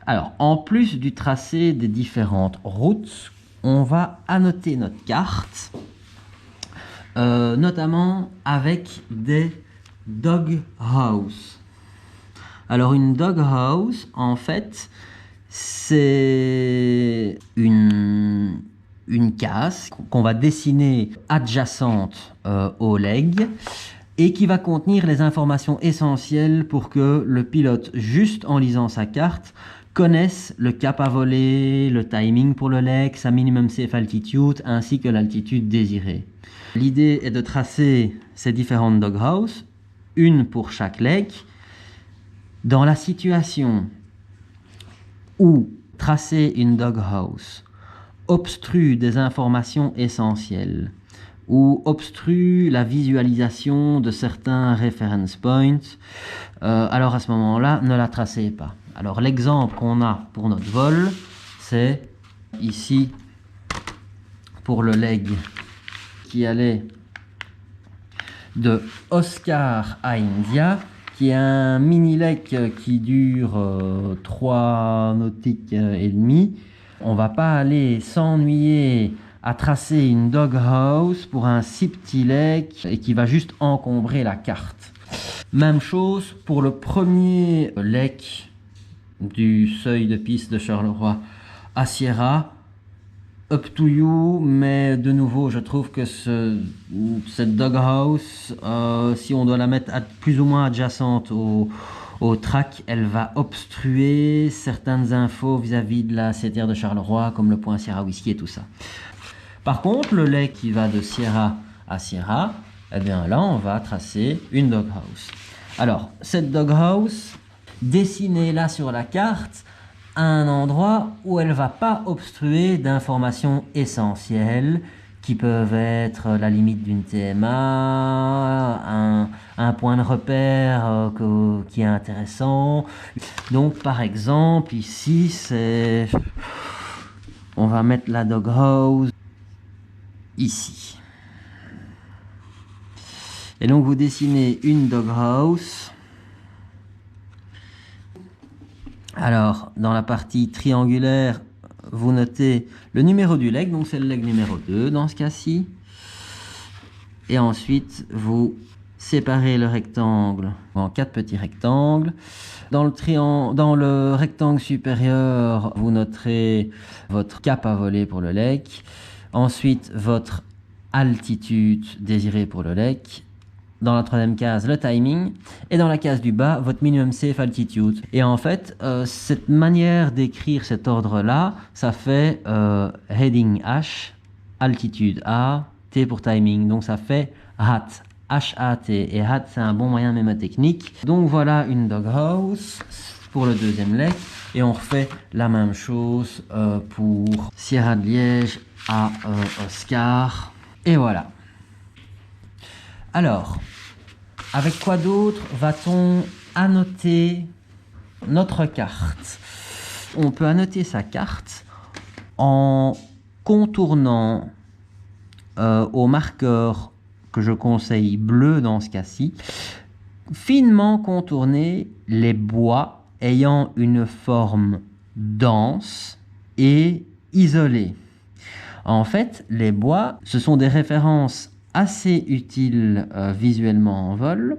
Alors, en plus du tracé des différentes routes, on va annoter notre carte, notamment avec des doghouse. Alors, une doghouse, en fait, c'est une case qu'on va dessiner adjacente au leg et qui va contenir les informations essentielles pour que le pilote, juste en lisant sa carte, connaisse le cap à voler, le timing pour le leg, sa minimum safe altitude ainsi que l'altitude désirée. L'idée est de tracer ces différentes doghouse, une pour chaque leg. Dans la situation où tracer une doghouse obstrue des informations essentielles ou obstrue la visualisation de certains reference points, alors à ce moment-là, ne la tracez pas. Alors l'exemple qu'on a pour notre vol, c'est ici pour le leg qui allait de Oscar à India, qui est un mini leg qui dure 3 nautiques et demi. On va pas aller s'ennuyer à tracer une doghouse pour un si petit leg et qui va juste encombrer la carte. Même chose pour le premier leg du seuil de piste de Charleroi à Sierra. Up to you, mais de nouveau, je trouve que cette doghouse, si on doit la mettre plus ou moins adjacente au track, elle va obstruer certaines infos vis-à-vis de la CTR de Charleroi, comme le point Sierra Whisky et tout ça. Par contre, le leg qui va de Sierra à Sierra, eh bien là, on va tracer une doghouse. Alors, cette doghouse, dessinée là sur la carte, à un endroit où elle ne va pas obstruer d'informations essentielles qui peuvent être la limite d'une TMA, un point de repère qui est intéressant. Donc par exemple ici c'est, on va mettre la doghouse ici. Et donc vous dessinez une doghouse. Alors, dans la partie triangulaire, vous notez le numéro du leg, donc c'est le leg numéro 2 dans ce cas-ci. Et ensuite, vous séparez le rectangle en 4 petits rectangles. Dans le rectangle supérieur, vous noterez votre cap à voler pour le leg. Ensuite, votre altitude désirée pour le leg. Dans la troisième case, le timing. Et dans la case du bas, votre minimum safe altitude. Et en fait, cette manière d'écrire cet ordre-là, ça fait heading H, altitude A, T pour timing. Donc ça fait HAT, H-A-T. Et HAT, c'est un bon moyen mémotechnique. Donc voilà une doghouse pour le deuxième leg. Et on refait la même chose pour Sierra de Liège à Oscar. Et voilà. Alors, avec quoi d'autre va-t-on annoter notre carte? On peut annoter sa carte en contournant au marqueur que je conseille bleu dans ce cas-ci, finement contourner les bois ayant une forme dense et isolée. En fait, les bois, ce sont des références assez utiles visuellement en vol,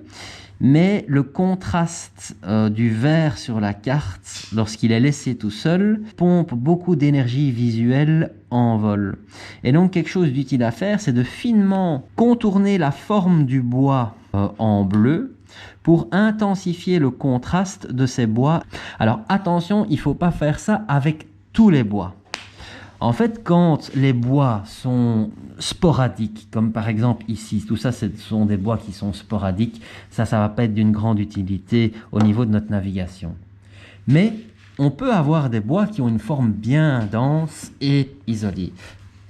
mais le contraste du vert sur la carte, lorsqu'il est laissé tout seul, pompe beaucoup d'énergie visuelle en vol. Et donc quelque chose d'utile à faire, c'est de finement contourner la forme du bois en bleu pour intensifier le contraste de ces bois. Alors attention, il ne faut pas faire ça avec tous les bois. En fait, quand les bois sont sporadiques, comme par exemple ici, tout ça, ce sont des bois qui sont sporadiques, ça va pas être d'une grande utilité au niveau de notre navigation. Mais on peut avoir des bois qui ont une forme bien dense et isolée.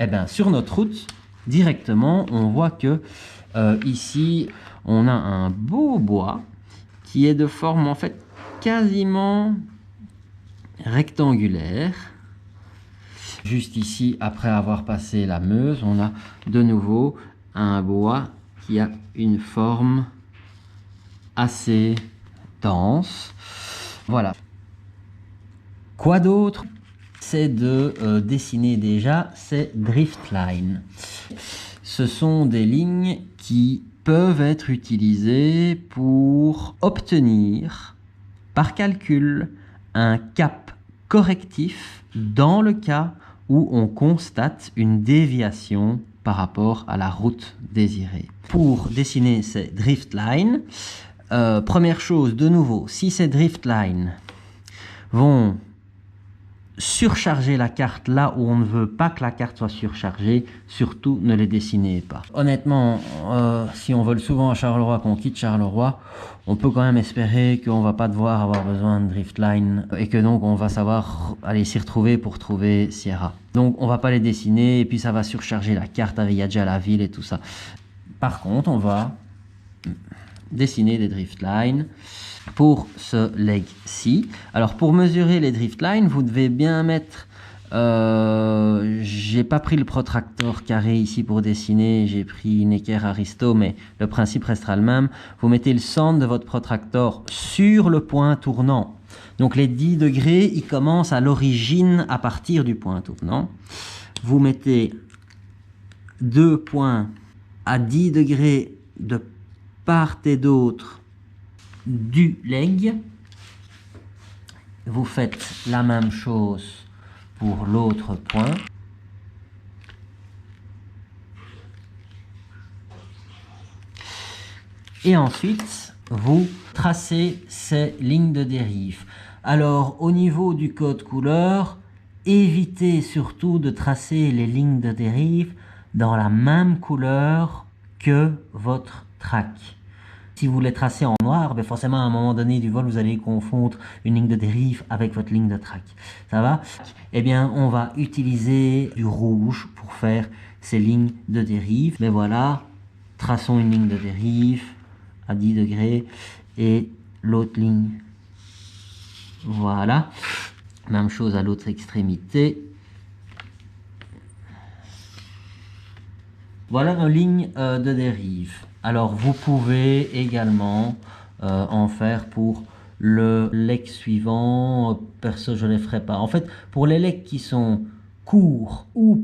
Eh bien, sur notre route, directement, on voit que ici, on a un beau bois qui est de forme en fait quasiment rectangulaire. Juste ici, après avoir passé la Meuse, on a de nouveau un bois qui a une forme assez dense. Voilà. Quoi d'autre? C'est de dessiner déjà ces drift lines. Ce sont des lignes qui peuvent être utilisées pour obtenir, par calcul, un cap correctif dans le cas où on constate une déviation par rapport à la route désirée. Pour dessiner ces drift lines, première chose, de nouveau, si ces drift lines vont surcharger la carte là où on ne veut pas que la carte soit surchargée, surtout ne les dessinez pas. Honnêtement, si on vole souvent à Charleroi, qu'on quitte Charleroi, on peut quand même espérer qu'on ne va pas devoir avoir besoin de drift line et que donc on va savoir aller s'y retrouver pour trouver Sierra. Donc on ne va pas les dessiner et puis ça va surcharger la carte avec déjà la ville et tout ça. Par contre, on va dessiner des drift lines pour ce leg-ci. Alors pour mesurer les drift lines, vous devez bien mettre... j'ai pas pris le protracteur carré ici pour dessiner, j'ai pris Necker Aristo, mais le principe restera le même. Vous mettez le centre de votre protracteur sur le point tournant. Donc les 10 degrés, ils commencent à l'origine à partir du point tournant. Vous mettez 2 points à 10 degrés de part et d'autre du leg. Vous faites la même chose pour l'autre point. Et ensuite, vous tracez ces lignes de dérive. Alors, au niveau du code couleur, évitez surtout de tracer les lignes de dérive dans la même couleur que votre track. Si vous les tracez en noir, ben forcément à un moment donné du vol, vous allez confondre une ligne de dérive avec votre ligne de track. Ça va? Eh bien, on va utiliser du rouge pour faire ces lignes de dérive. Mais voilà, traçons une ligne de dérive à 10 degrés et l'autre ligne. Voilà. Même chose à l'autre extrémité. Voilà nos lignes de dérive. Alors, vous pouvez également en faire pour le leg suivant. Perso, je ne les ferai pas. En fait, pour les legs qui sont courts ou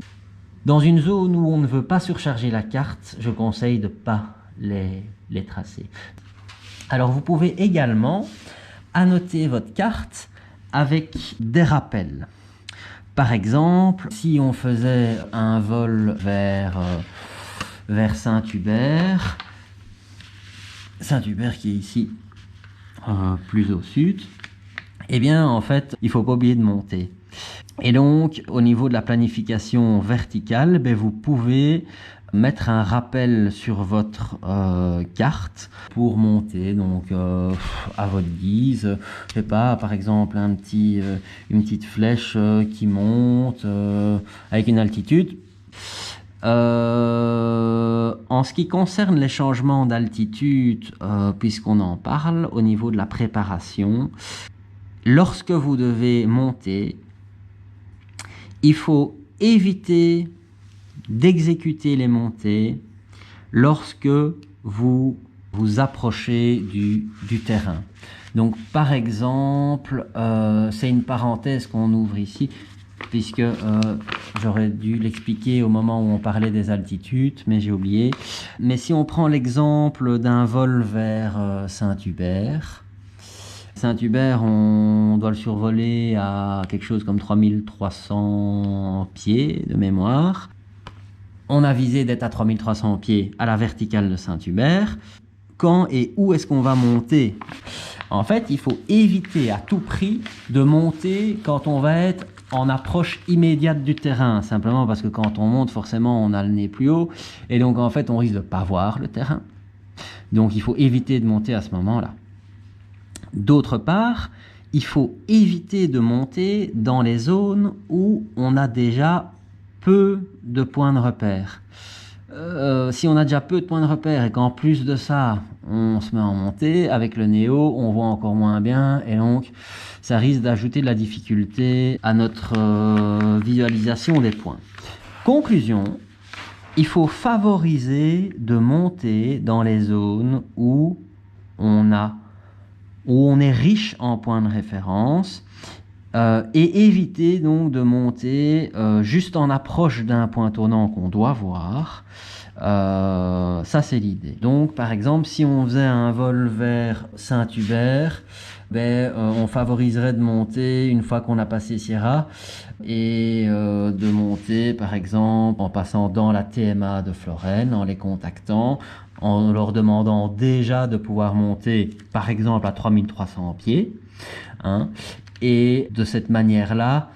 dans une zone où on ne veut pas surcharger la carte, je conseille de ne pas les tracer. Alors, vous pouvez également annoter votre carte avec des rappels. Par exemple, si on faisait un vol vers Saint-Hubert, Saint-Hubert qui est ici plus au sud, eh bien en fait il ne faut pas oublier de monter. Et donc au niveau de la planification verticale, ben, vous pouvez mettre un rappel sur votre carte pour monter donc à votre guise. Je sais pas, par exemple une petite flèche qui monte avec une altitude. En ce qui concerne les changements d'altitude, puisqu'on en parle au niveau de la préparation, lorsque vous devez monter, il faut éviter d'exécuter les montées lorsque vous vous approchez du terrain. Donc par exemple, c'est une parenthèse qu'on ouvre ici, puisque j'aurais dû l'expliquer au moment où on parlait des altitudes, mais j'ai oublié. Mais si on prend l'exemple d'un vol vers Saint-Hubert, Saint-Hubert, on doit le survoler à quelque chose comme 3300 pieds de mémoire. On a visé d'être à 3300 pieds à la verticale de Saint-Hubert. Quand et où est-ce qu'on va monter? En fait, il faut éviter à tout prix de monter quand on va être en approche immédiate du terrain, simplement parce que quand on monte, forcément, on a le nez plus haut, et donc en fait, on risque de ne pas voir le terrain. Donc il faut éviter de monter à ce moment-là. D'autre part, il faut éviter de monter dans les zones où on a déjà peu de points de repère. Si on a déjà peu de points de repère et qu'en plus de ça, on se met en montée, avec le néo, on voit encore moins bien et donc ça risque d'ajouter de la difficulté à notre visualisation des points. Conclusion, il faut favoriser de monter dans les zones où on est riche en points de référence et éviter donc de monter juste en approche d'un point tournant qu'on doit voir. Ça c'est l'idée. Donc par exemple si on faisait un vol vers Saint-Hubert, on favoriserait de monter une fois qu'on a passé Sierra et de monter par exemple en passant dans la TMA de Florène, en les contactant, en leur demandant déjà de pouvoir monter par exemple à 3300 pieds, hein, et de cette manière-là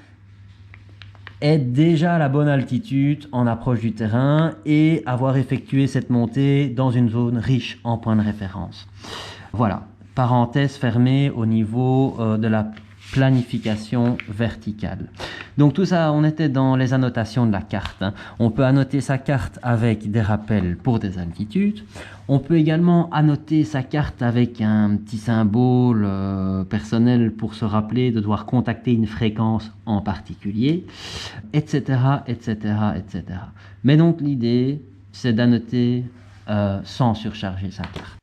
être déjà à la bonne altitude en approche du terrain et avoir effectué cette montée dans une zone riche en points de référence. Voilà, parenthèse fermée au niveau de la planification verticale. Donc tout ça, on était dans les annotations de la carte, hein. On peut annoter sa carte avec des rappels pour des altitudes. On peut également annoter sa carte avec un petit symbole personnel pour se rappeler de devoir contacter une fréquence en particulier, etc., etc., etc. Mais donc l'idée, c'est d'annoter sans surcharger sa carte.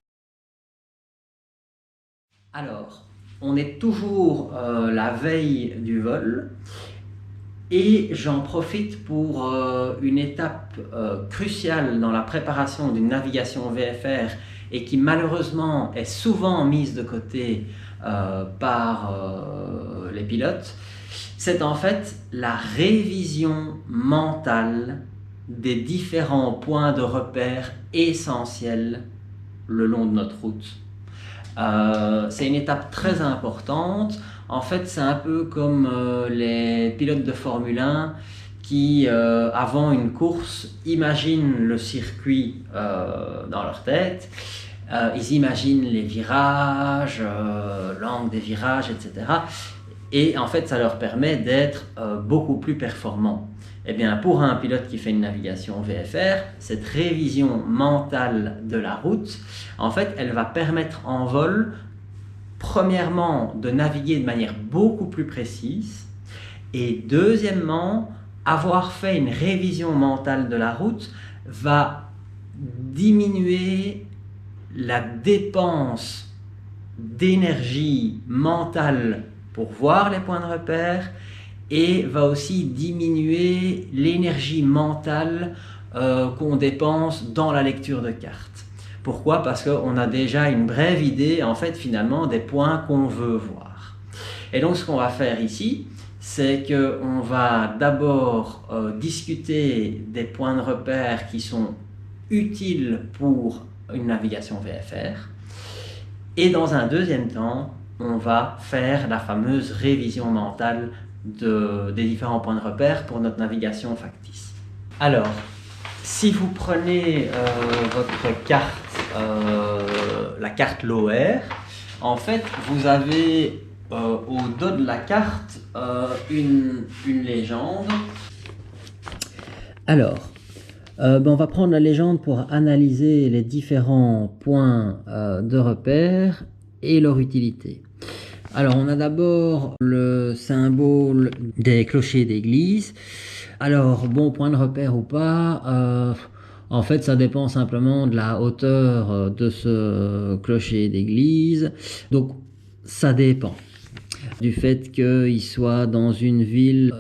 Alors, on est toujours la veille du vol et j'en profite pour une étape cruciale dans la préparation d'une navigation VFR et qui malheureusement est souvent mise de côté par les pilotes. C'est en fait la révision mentale des différents points de repère essentiels le long de notre route. C'est une étape très importante. En fait, c'est un peu comme les pilotes de Formule 1 qui, avant une course, imaginent le circuit dans leur tête. Ils imaginent les virages, l'angle des virages, etc. Et en fait, ça leur permet d'être beaucoup plus performants. Eh bien, pour un pilote qui fait une navigation VFR, cette révision mentale de la route, en fait, elle va permettre en vol, premièrement, de naviguer de manière beaucoup plus précise, et deuxièmement, avoir fait une révision mentale de la route va diminuer la dépense d'énergie mentale pour voir les points de repère, et va aussi diminuer l'énergie mentale qu'on dépense dans la lecture de cartes. Pourquoi? Parce qu'on a déjà une brève idée, en fait, finalement, des points qu'on veut voir. Et donc, ce qu'on va faire ici, c'est qu'on va d'abord discuter des points de repère qui sont utiles pour une navigation VFR. Et dans un deuxième temps, on va faire la fameuse révision mentale des différents points de repère pour notre navigation factice. Alors, si vous prenez votre carte, la carte LOR, en fait, vous avez au dos de la carte une légende. Alors, on va prendre la légende pour analyser les différents points de repère et leur utilité. Alors, on a d'abord le symbole des clochers d'église. Alors, bon, point de repère ou pas, en fait, ça dépend simplement de la hauteur de ce clocher d'église. Donc, ça dépend du fait qu'il soit dans une ville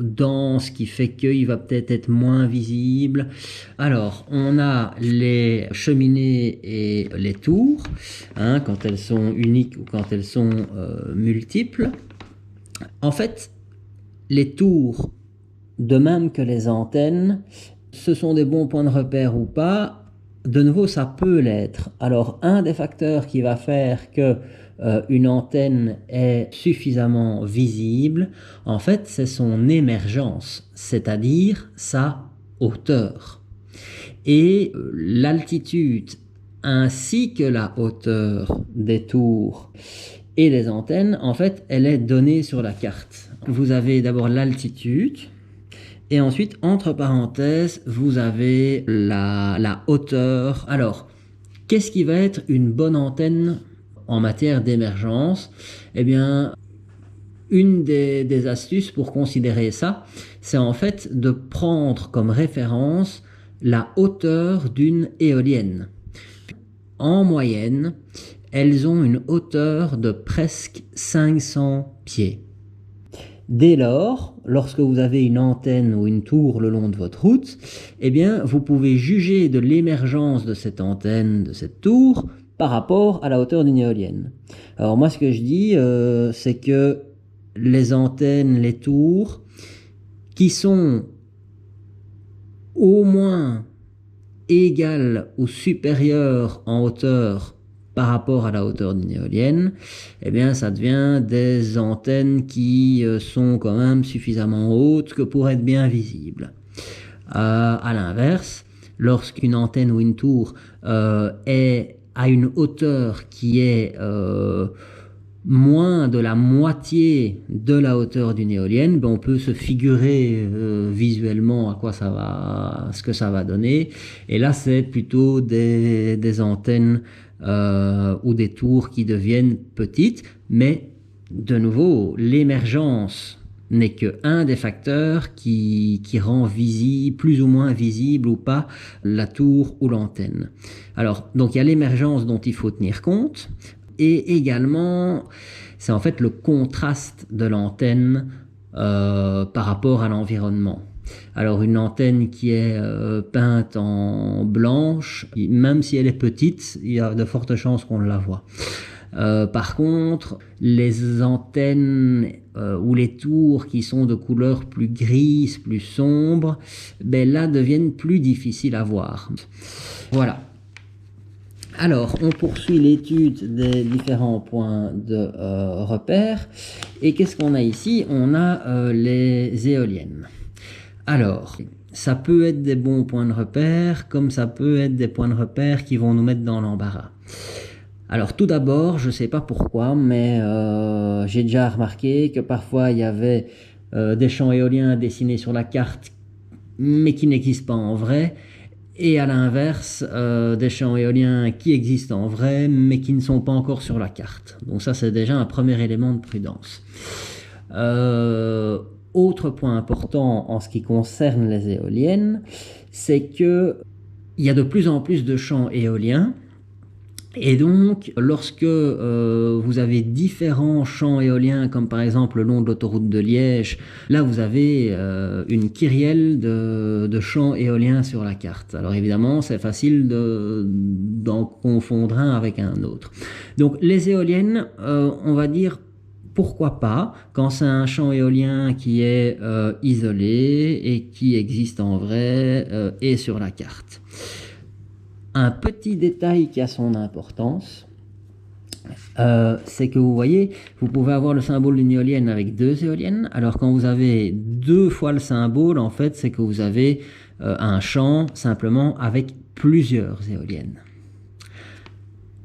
dense, qui fait qu'il va peut-être être moins visible. Alors, on a les cheminées et les tours, hein, quand elles sont uniques ou quand elles sont multiples. En fait, les tours, de même que les antennes, ce sont des bons points de repère ou pas. De nouveau, ça peut l'être. Alors, un des facteurs qui va faire que une antenne est suffisamment visible, en fait, c'est son émergence, c'est-à-dire sa hauteur. Et l'altitude ainsi que la hauteur des tours et des antennes, en fait, elle est donnée sur la carte. Vous avez d'abord l'altitude, et ensuite, entre parenthèses, vous avez la hauteur. Alors, qu'est-ce qui va être une bonne antenne en matière d'émergence? Eh bien, une des astuces pour considérer ça, c'est en fait de prendre comme référence la hauteur d'une éolienne. En moyenne, elles ont une hauteur de presque 500 pieds. Dès lors, lorsque vous avez une antenne ou une tour le long de votre route, eh bien, vous pouvez juger de l'émergence de cette antenne, de cette tour, par rapport à la hauteur d'une éolienne. Alors moi, ce que je dis, c'est que les antennes, les tours, qui sont au moins égales ou supérieures en hauteur par rapport à la hauteur d'une éolienne, eh bien ça devient des antennes qui sont quand même suffisamment hautes que pour être bien visibles. À l'inverse, lorsqu'une antenne ou une tour est à une hauteur qui est moins de la moitié de la hauteur d'une éolienne, ben on peut se figurer visuellement à quoi ça va, ce que ça va donner. Et là, c'est plutôt des antennes ou des tours qui deviennent petites, mais de nouveau, l'émergence n'est qu'un des facteurs qui rend visible, plus ou moins visible ou pas, la tour ou l'antenne. Alors, donc il y a l'émergence dont il faut tenir compte, et également, c'est en fait le contraste de l'antenne par rapport à l'environnement. Alors une antenne qui est peinte en blanche, même si elle est petite, il y a de fortes chances qu'on la voit. Par contre, les antennes ou les tours qui sont de couleur plus grise, plus sombre, ben là deviennent plus difficiles à voir. Voilà. Alors, on poursuit l'étude des différents points de repère. Et qu'est-ce qu'on a ici? On a les éoliennes. Alors, ça peut être des bons points de repère, comme ça peut être des points de repère qui vont nous mettre dans l'embarras. Alors tout d'abord, je ne sais pas pourquoi, mais j'ai déjà remarqué que parfois il y avait des champs éoliens dessinés sur la carte, mais qui n'existent pas en vrai, et à l'inverse, des champs éoliens qui existent en vrai, mais qui ne sont pas encore sur la carte. Donc ça, c'est déjà un premier élément de prudence. Autre point important en ce qui concerne les éoliennes, c'est que il y a de plus en plus de champs éoliens. Et donc, lorsque vous avez différents champs éoliens, comme par exemple le long de l'autoroute de Liège, là vous avez une kyrielle de champs éoliens sur la carte. Alors évidemment, c'est facile d'en confondre un avec un autre. Donc les éoliennes, on va dire, pourquoi pas, quand c'est un champ éolien qui est isolé et qui existe en vrai et sur la carte. Un petit détail qui a son importance, c'est que vous voyez, vous pouvez avoir le symbole d'une éolienne avec deux éoliennes, alors quand vous avez deux fois le symbole, en fait, c'est que vous avez un champ simplement avec plusieurs éoliennes.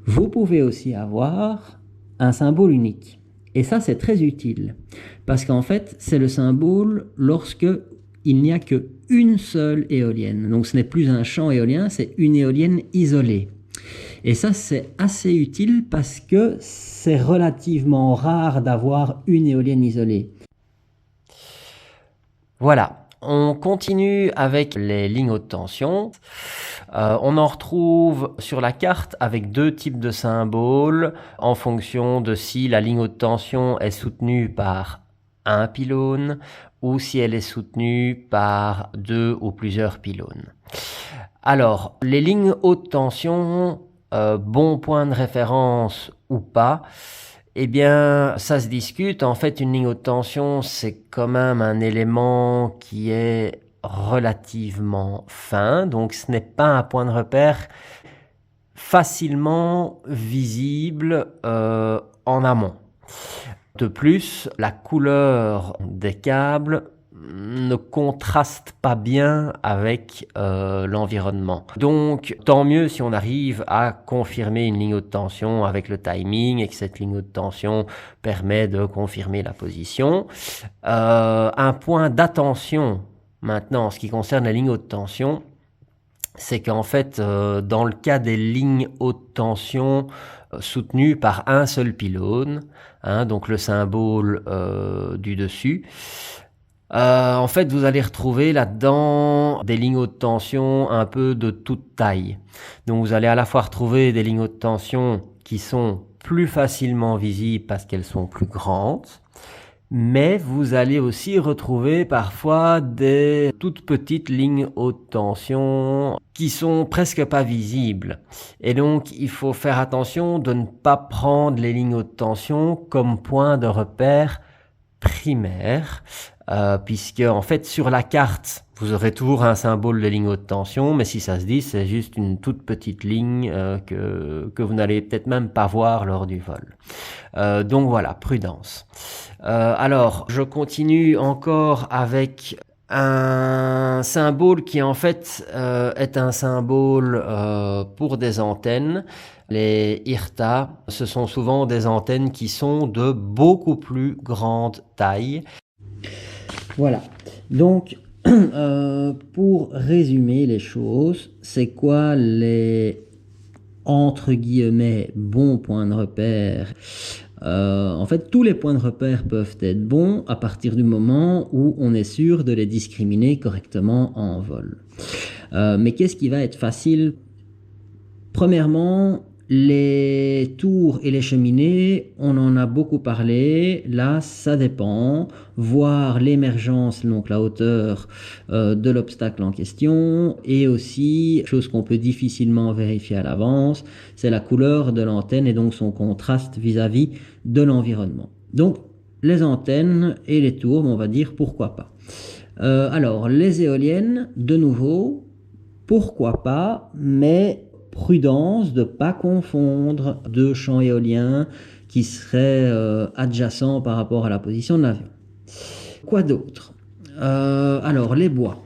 Vous pouvez aussi avoir un symbole unique. Et ça, c'est très utile, parce qu'en fait, c'est le symbole lorsque il n'y a qu'une seule éolienne. Donc ce n'est plus un champ éolien, c'est une éolienne isolée. Et ça, c'est assez utile parce que c'est relativement rare d'avoir une éolienne isolée. Voilà, on continue avec les lignes haute tension. On en retrouve sur la carte avec deux types de symboles en fonction de si la ligne haute tension est soutenue par un pylône ou si elle est soutenue par deux ou plusieurs pylônes. Alors, les lignes haute tension, bon point de référence ou pas, eh bien, ça se discute. En fait, une ligne haute tension, c'est quand même un élément qui est relativement fin, donc ce n'est pas un point de repère facilement visible en amont. De plus, la couleur des câbles ne contraste pas bien avec l'environnement. Donc, tant mieux si on arrive à confirmer une ligne haute tension avec le timing et que cette ligne haute tension permet de confirmer la position. Un point d'attention maintenant en ce qui concerne la ligne haute tension, c'est qu'en fait, dans le cas des lignes haute tension soutenues par un seul pylône, donc le symbole du dessus, en fait, vous allez retrouver là-dedans des lignes haute tension un peu de toute taille. Donc vous allez à la fois retrouver des lignes haute tension qui sont plus facilement visibles parce qu'elles sont plus grandes, Mais vous allez aussi retrouver parfois des toutes petites lignes haute tension qui sont presque pas visibles. Et donc, il faut faire attention de ne pas prendre les lignes haute tension comme point de repère primaire, puisque en fait sur la carte vous aurez toujours un symbole de ligne haute tension, mais si ça se dit c'est juste une toute petite ligne que vous n'allez peut-être même pas voir lors du vol. Donc voilà, prudence. Alors je continue encore avec un symbole qui en fait est un symbole pour des antennes. Les IRTA, ce sont souvent des antennes qui sont de beaucoup plus grande taille. Voilà. Donc, pour résumer les choses, c'est quoi les entre guillemets bons points de repère? En fait, tous les points de repère peuvent être bons à partir du moment où on est sûr de les discriminer correctement en vol. Mais qu'est-ce qui va être facile? Premièrement, les tours et les cheminées, on en a beaucoup parlé. Là, ça dépend. Voir l'émergence, donc la hauteur de l'obstacle en question. Et aussi, chose qu'on peut difficilement vérifier à l'avance, c'est la couleur de l'antenne et donc son contraste vis-à-vis de l'environnement. Donc, les antennes et les tours, on va dire pourquoi pas. Alors, les éoliennes, de nouveau, pourquoi pas, mais prudence de ne pas confondre deux champs éoliens qui seraient adjacents par rapport à la position de l'avion. Quoi d'autre? Alors, les bois.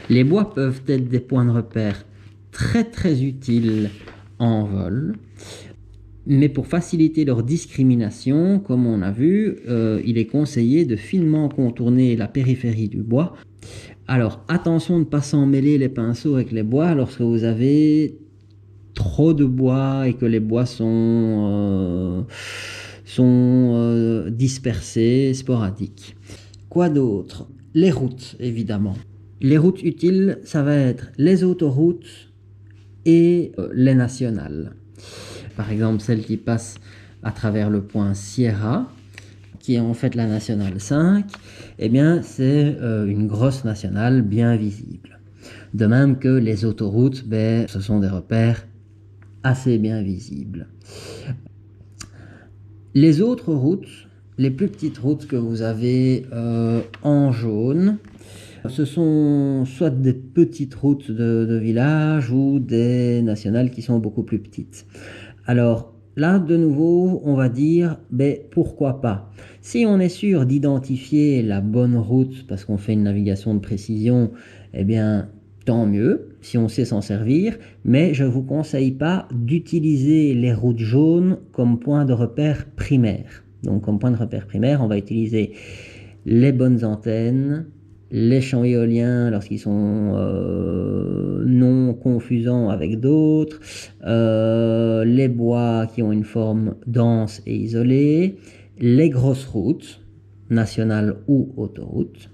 Les bois peuvent être des points de repère très très utiles en vol, mais pour faciliter leur discrimination, comme on a vu, il est conseillé de finement contourner la périphérie du bois. Alors, attention de ne pas s'emmêler les pinceaux avec les bois lorsque vous avez trop de bois et que les bois sont dispersés, sporadiques. Quoi d'autre? Les routes, évidemment. Les routes utiles, ça va être les autoroutes et les nationales. Par exemple, celle qui passe à travers le point Sierra, qui est en fait la nationale 5, eh bien c'est une grosse nationale bien visible. De même que les autoroutes, ce sont des repères assez bien visibles. Les autres routes, les plus petites routes que vous avez en jaune, ce sont soit des petites routes de village ou des nationales qui sont beaucoup plus petites. Alors là, de nouveau, on va dire, pourquoi pas? Si on est sûr d'identifier la bonne route parce qu'on fait une navigation de précision, eh bien, tant mieux, si on sait s'en servir, mais je ne vous conseille pas d'utiliser les routes jaunes comme point de repère primaire. Donc, comme point de repère primaire, on va utiliser les bonnes antennes, les champs éoliens lorsqu'ils sont non confusants avec d'autres, les bois qui ont une forme dense et isolée, les grosses routes, nationales ou autoroutes.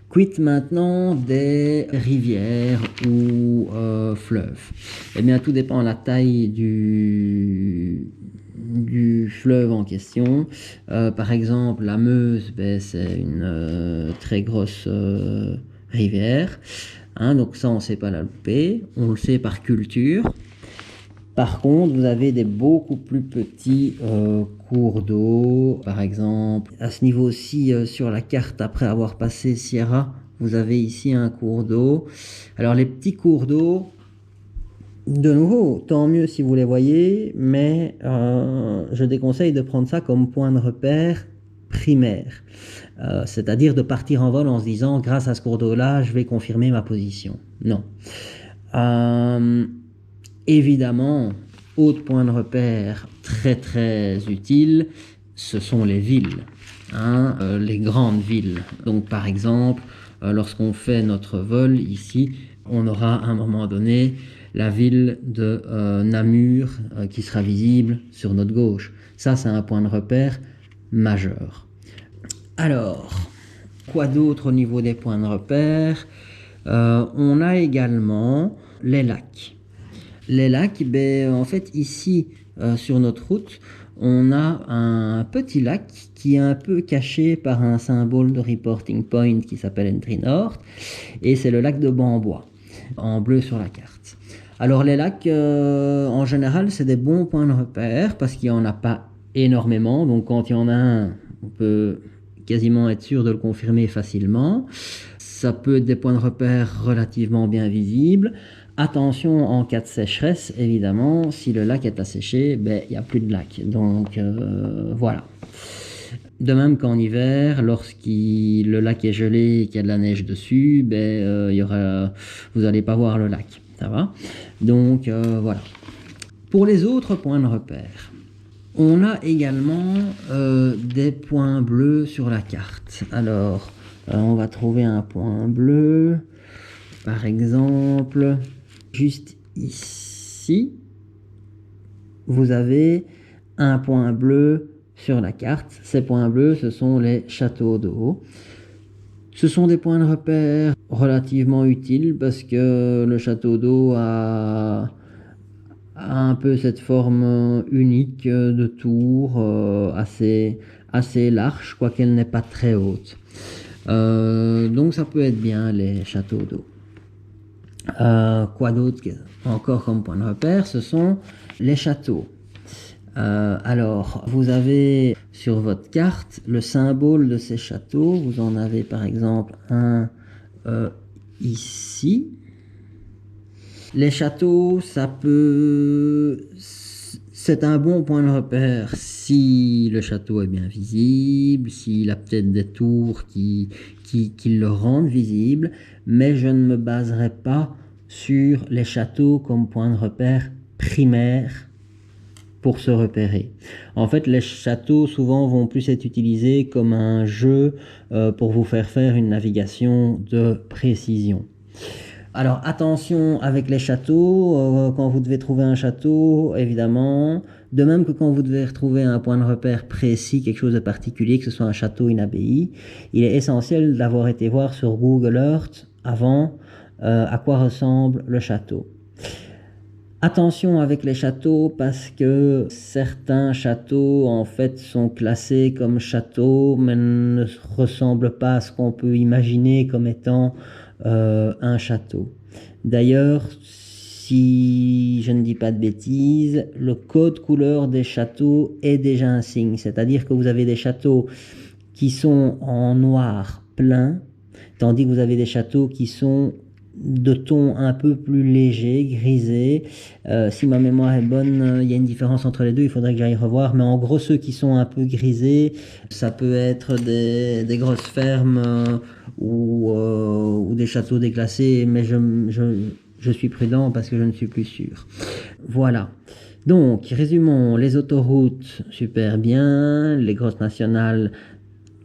Quid maintenant des rivières ou fleuves? Eh bien, tout dépend de la taille du fleuve en question. Par exemple, la Meuse, c'est une très grosse rivière. Hein, donc ça, on ne sait pas la louper. On le sait par culture. Par contre, vous avez des beaucoup plus petits cours d'eau. Par exemple, à ce niveau-ci, sur la carte, après avoir passé Sierra, vous avez ici un cours d'eau. Alors, les petits cours d'eau, de nouveau, tant mieux si vous les voyez, mais je déconseille de prendre ça comme point de repère primaire. C'est-à-dire de partir en vol en se disant, grâce à ce cours d'eau-là, je vais confirmer ma position. Non. Évidemment, autre point de repère très très utile, ce sont les villes, hein, les grandes villes. Donc par exemple, lorsqu'on fait notre vol ici, on aura à un moment donné la ville de Namur qui sera visible sur notre gauche. Ça, c'est un point de repère majeur. Alors, quoi d'autre au niveau des points de repère? On a également les lacs. Les lacs, en fait, ici, sur notre route, on a un petit lac qui est un peu caché par un symbole de reporting point qui s'appelle Entry North, et c'est le lac de Bambois, en bleu sur la carte. Alors les lacs, en général, c'est des bons points de repère parce qu'il n'y en a pas énormément, donc quand il y en a un, on peut quasiment être sûr de le confirmer facilement. Ça peut être des points de repère relativement bien visibles. Attention en cas de sécheresse, évidemment, si le lac est asséché, ben, il n'y a plus de lac. Donc voilà. De même qu'en hiver, le lac est gelé et qu'il y a de la neige dessus, ben, vous n'allez pas voir le lac. Ça va? Donc voilà. Pour les autres points de repère, on a également des points bleus sur la carte. Alors, on va trouver un point bleu, par exemple, juste ici, vous avez un point bleu sur la carte. Ces points bleus, ce sont les châteaux d'eau. Ce sont des points de repère relativement utiles parce que le château d'eau a un peu cette forme unique de tour assez large, quoiqu'elle n'est pas très haute. Donc ça peut être bien les châteaux d'eau. Quoi d'autre encore comme point de repère, ce sont les châteaux. Alors, vous avez sur votre carte le symbole de ces châteaux. Vous en avez par exemple un ici. Les châteaux, c'est un bon point de repère si le château est bien visible, s'il a peut-être des tours qui le rendent visible, mais je ne me baserai pas sur les châteaux comme point de repère primaire pour se repérer. En fait, les châteaux souvent vont plus être utilisés comme un jeu pour vous faire une navigation de précision. Alors attention avec les châteaux, quand vous devez trouver un château, évidemment, de même que quand vous devez retrouver un point de repère précis, quelque chose de particulier, que ce soit un château ou une abbaye, il est essentiel d'avoir été voir sur Google Earth avant à quoi ressemble le château. Attention avec les châteaux parce que certains châteaux en fait sont classés comme châteaux mais ne ressemblent pas à ce qu'on peut imaginer comme étant un château. D'ailleurs, si je ne dis pas de bêtises, le code couleur des châteaux est déjà un signe, c'est-à-dire que vous avez des châteaux qui sont en noir plein, tandis que vous avez des châteaux qui sont de ton un peu plus léger, grisé. Si ma mémoire est bonne, il y a une différence entre les deux, il faudrait que j'aille revoir, mais en gros ceux qui sont un peu grisés, ça peut être des grosses fermes ou des châteaux déclassés, mais je suis prudent parce que je ne suis plus sûr. Voilà. Donc, résumons, les autoroutes, super bien, les grosses nationales,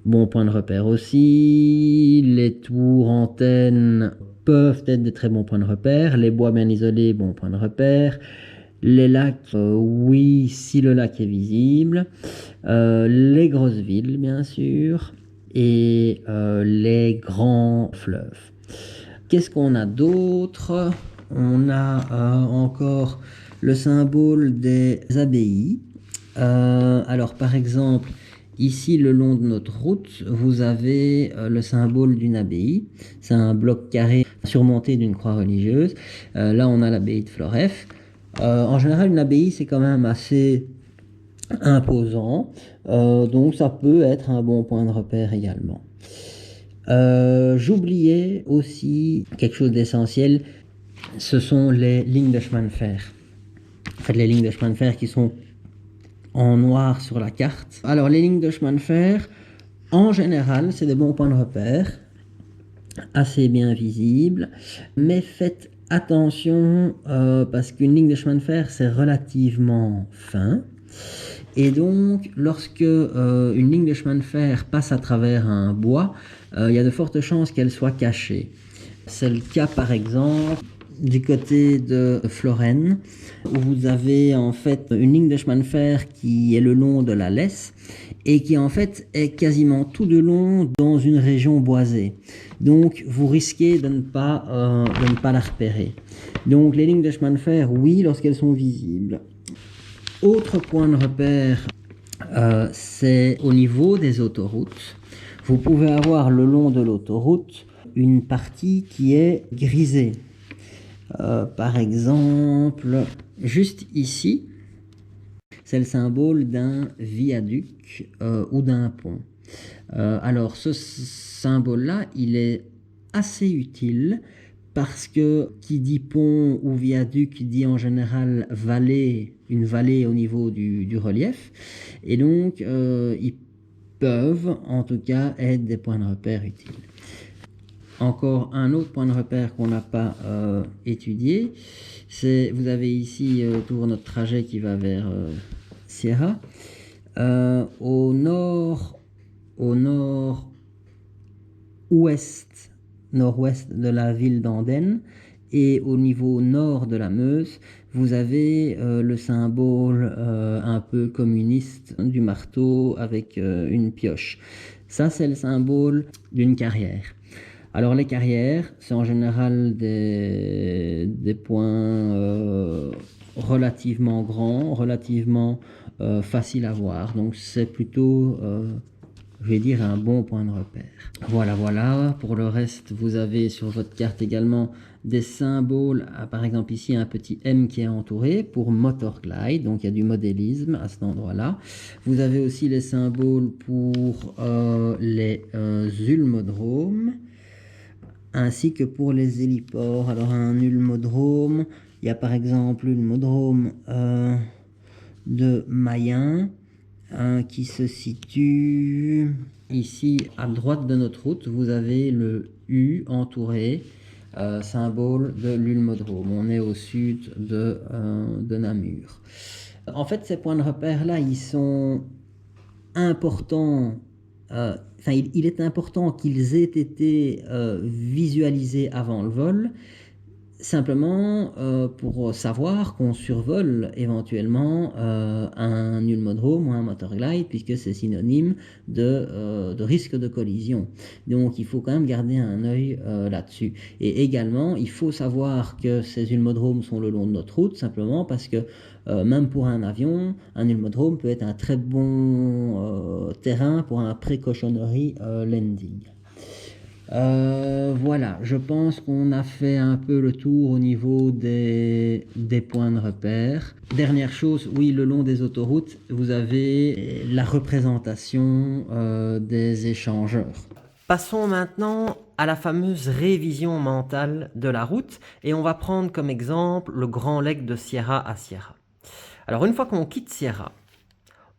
bon point de repère aussi, les tours, antennes peuvent être des très bons points de repère, les bois bien isolés, bon point de repère, les lacs, oui, si le lac est visible, les grosses villes, bien sûr, et les grands fleuves. Qu'est-ce qu'on a d'autre? On a encore le symbole des abbayes. Alors, par exemple, ici, le long de notre route, vous avez le symbole d'une abbaye. C'est un bloc carré surmonté d'une croix religieuse. Là, on a l'abbaye de Floreffe. En général, une abbaye, c'est quand même assez imposant. Donc, ça peut être un bon point de repère également. J'oubliais aussi quelque chose d'essentiel. Ce sont les lignes de chemin de fer. En fait, les lignes de chemin de fer qui sont en noir sur la carte. Alors les lignes de chemin de fer, en général, c'est des bons points de repère, assez bien visibles, mais faites attention parce qu'une ligne de chemin de fer, c'est relativement fin. Et donc, lorsque une ligne de chemin de fer passe à travers un bois, il y a de fortes chances qu'elle soit cachée. C'est le cas par exemple du côté de Florennes, où vous avez en fait une ligne de chemin de fer qui est le long de la Lesse et qui en fait est quasiment tout de long dans une région boisée. Donc vous risquez de ne pas la repérer. Donc les lignes de chemin de fer, oui, lorsqu'elles sont visibles. Autre point de repère c'est au niveau des autoroutes. Vous pouvez avoir le long de l'autoroute une partie qui est grisée. Par exemple, juste ici, c'est le symbole d'un viaduc ou d'un pont. Alors ce symbole-là, il est assez utile parce que qui dit pont ou viaduc dit en général vallée, une vallée au niveau du relief. Et donc, ils peuvent en tout cas être des points de repère utiles. Encore un autre point de repère qu'on n'a pas étudié, c'est, vous avez ici tout notre trajet qui va vers Sierra. Au nord-ouest, nord-ouest de la ville d'Andenne et au niveau nord de la Meuse, vous avez le symbole un peu communiste du marteau avec une pioche. Ça, c'est le symbole d'une carrière. Alors les carrières, c'est en général des points relativement grands, relativement faciles à voir. Donc c'est plutôt, je vais dire, un bon point de repère. Voilà, voilà. Pour le reste, vous avez sur votre carte également des symboles. Par exemple ici, un petit M qui est entouré pour Motor Glide. Donc il y a du modélisme à cet endroit-là. Vous avez aussi les symboles pour les ulmodromes, ainsi que pour les héliports. Alors un ulmodrome, il y a par exemple l'ulmodrome de Mayen qui se situe ici à droite de notre route. Vous avez le U entouré, symbole de l'ulmodrome. On est au sud de Namur. En fait, ces points de repère-là, ils sont importants. Il est important qu'ils aient été visualisés avant le vol, simplement pour savoir qu'on survole éventuellement un ulmodrome ou un motorglide, puisque c'est synonyme de risque de collision. Donc il faut quand même garder un œil là-dessus. Et également, il faut savoir que ces ulmodromes sont le long de notre route, simplement parce que même pour un avion, un ulmodrome peut être un très bon terrain pour un précautionary landing. Voilà, je pense qu'on a fait un peu le tour au niveau des points de repère. Dernière chose, oui, le long des autoroutes, vous avez la représentation des échangeurs. Passons maintenant à la fameuse révision mentale de la route et on va prendre comme exemple le grand legs de Sierra à Sierra. Alors une fois qu'on quitte Sierra,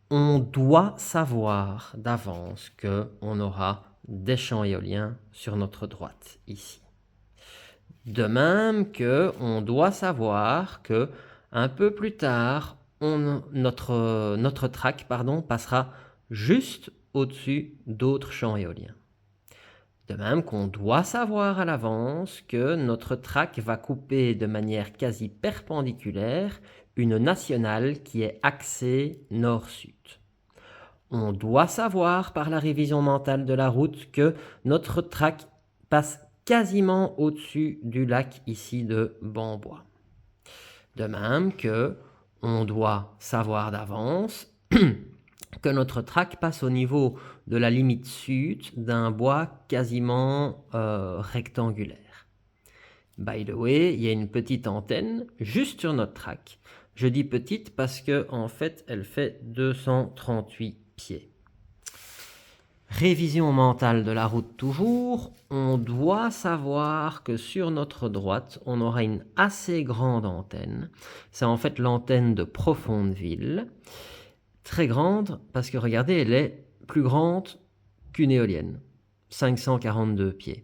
on doit savoir d'avance qu'on aura des champs éoliens sur notre droite, ici. De même qu'on doit savoir que un peu plus tard, notre track passera juste au-dessus d'autres champs éoliens. De même qu'on doit savoir à l'avance que notre track va couper de manière quasi perpendiculaire une nationale qui est axée nord-sud. On doit savoir par la révision mentale de la route que notre track passe quasiment au-dessus du lac ici de Bambois. De même que on doit savoir d'avance que notre track passe au niveau de la limite sud d'un bois quasiment rectangulaire. By the way, il y a une petite antenne juste sur notre track. Je dis petite parce que en fait, elle fait 238 pieds. Révision mentale de la route toujours, on doit savoir que sur notre droite, on aura une assez grande antenne. C'est en fait l'antenne de Profondeville. Très grande parce que regardez, elle est plus grande qu'une éolienne. 542 pieds.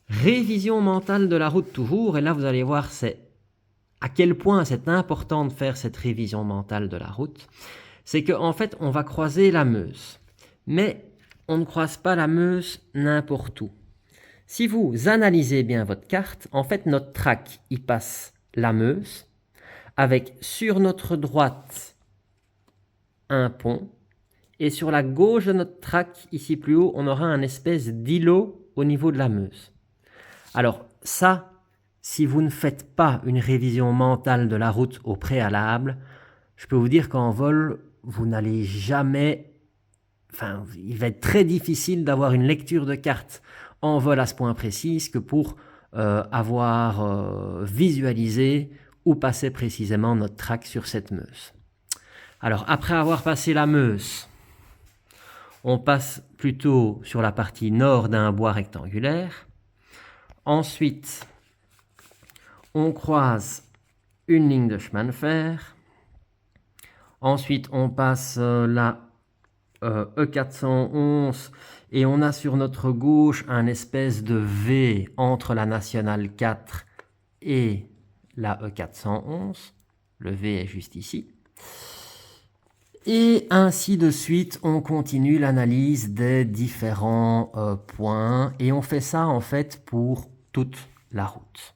Révision mentale de la route toujours, et là vous allez voir à quel point c'est important de faire cette révision mentale de la route. C'est qu'en fait, on va croiser la Meuse. Mais on ne croise pas la Meuse n'importe où. Si vous analysez bien votre carte, en fait, notre track, il passe la Meuse, avec sur notre droite un pont, et sur la gauche de notre track, ici plus haut, on aura un espèce d'îlot au niveau de la Meuse. Alors ça, si vous ne faites pas une révision mentale de la route au préalable, je peux vous dire qu'en vol, vous n'allez jamais... Enfin, il va être très difficile d'avoir une lecture de carte en vol à ce point précis que pour avoir visualisé où passait précisément notre track sur cette Meuse. Alors, après avoir passé la Meuse, on passe plutôt sur la partie nord d'un bois rectangulaire. Ensuite, on croise une ligne de chemin de fer. Ensuite, on passe la E411 et on a sur notre gauche un espèce de V entre la Nationale 4 et la E411. Le V est juste ici. Et ainsi de suite, on continue l'analyse des différents points et on fait ça en fait pour toute la route.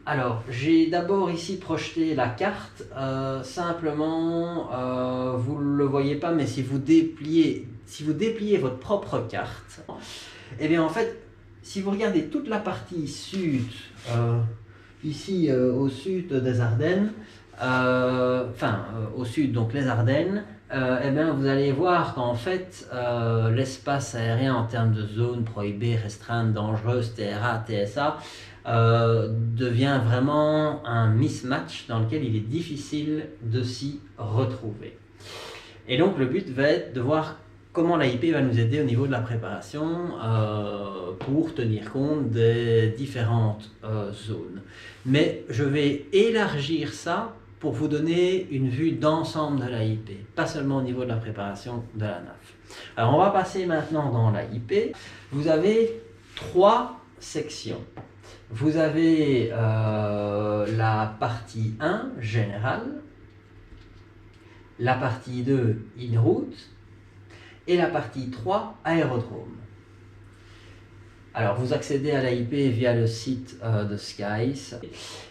Alors, j'ai d'abord ici projeté la carte. Simplement, vous ne le voyez pas, mais si vous dépliez votre propre carte, eh bien en fait, si vous regardez toute la partie sud, ici au sud des Ardennes, au sud, donc les Ardennes, eh bien, vous allez voir qu'en fait, l'espace aérien en termes de zones prohibées, restreintes, dangereuses, TRA, TSA, devient vraiment un mismatch dans lequel il est difficile de s'y retrouver. Et donc, le but va être de voir comment l'AIP va nous aider au niveau de la préparation pour tenir compte des différentes zones. Mais je vais élargir ça pour vous donner une vue d'ensemble de l'AIP, pas seulement au niveau de la préparation de la NAF. Alors on va passer maintenant dans l'AIP. Vous avez 3 sections. Vous avez la partie 1, générale, la partie 2, in-route, et la partie 3, aérodrome. Alors, vous accédez à l'AIP via le site de Skies.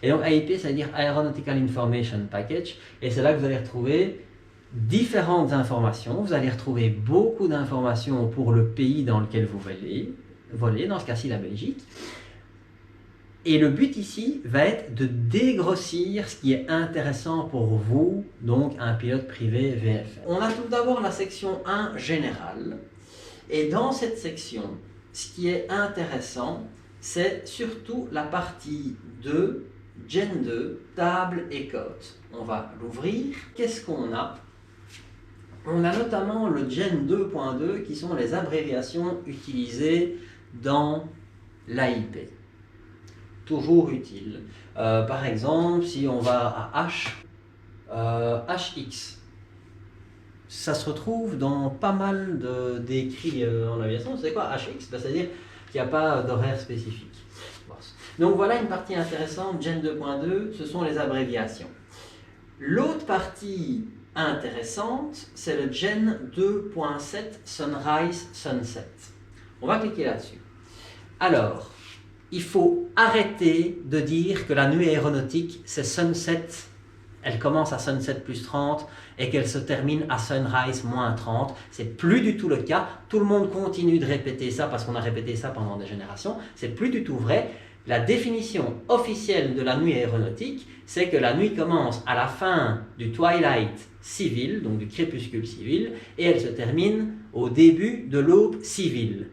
Et donc, AIP, ça veut dire Aeronautical Information Package. Et c'est là que vous allez retrouver différentes informations. Vous allez retrouver beaucoup d'informations pour le pays dans lequel vous voler, dans ce cas-ci la Belgique. Et le but ici va être de dégrossir ce qui est intéressant pour vous, donc un pilote privé VFR. On a tout d'abord la section 1 générale. Et dans cette section, ce qui est intéressant, c'est surtout la partie 2, Gen 2, table et cote. On va l'ouvrir. Qu'est-ce qu'on a? On a notamment le Gen 2.2 qui sont les abréviations utilisées dans l'AIP. Toujours utile. Par exemple, si on va à HX, ça se retrouve dans pas mal d'écrits en aviation. C'est quoi HX? C'est-à-dire qu'il n'y a pas d'horaire spécifique. Donc voilà une partie intéressante, Gen 2.2, ce sont les abréviations. L'autre partie intéressante, c'est le Gen 2.7 Sunrise Sunset. On va cliquer là-dessus. Alors, il faut arrêter de dire que la nuit aéronautique, c'est Sunset, elle commence à Sunset plus 30 et qu'elle se termine à Sunrise moins 30. C'est plus du tout le cas. Tout le monde continue de répéter ça parce qu'on a répété ça pendant des générations. C'est plus du tout vrai. La définition officielle de la nuit aéronautique, c'est que la nuit commence à la fin du twilight civil, donc du crépuscule civil, et elle se termine au début de l'aube civile.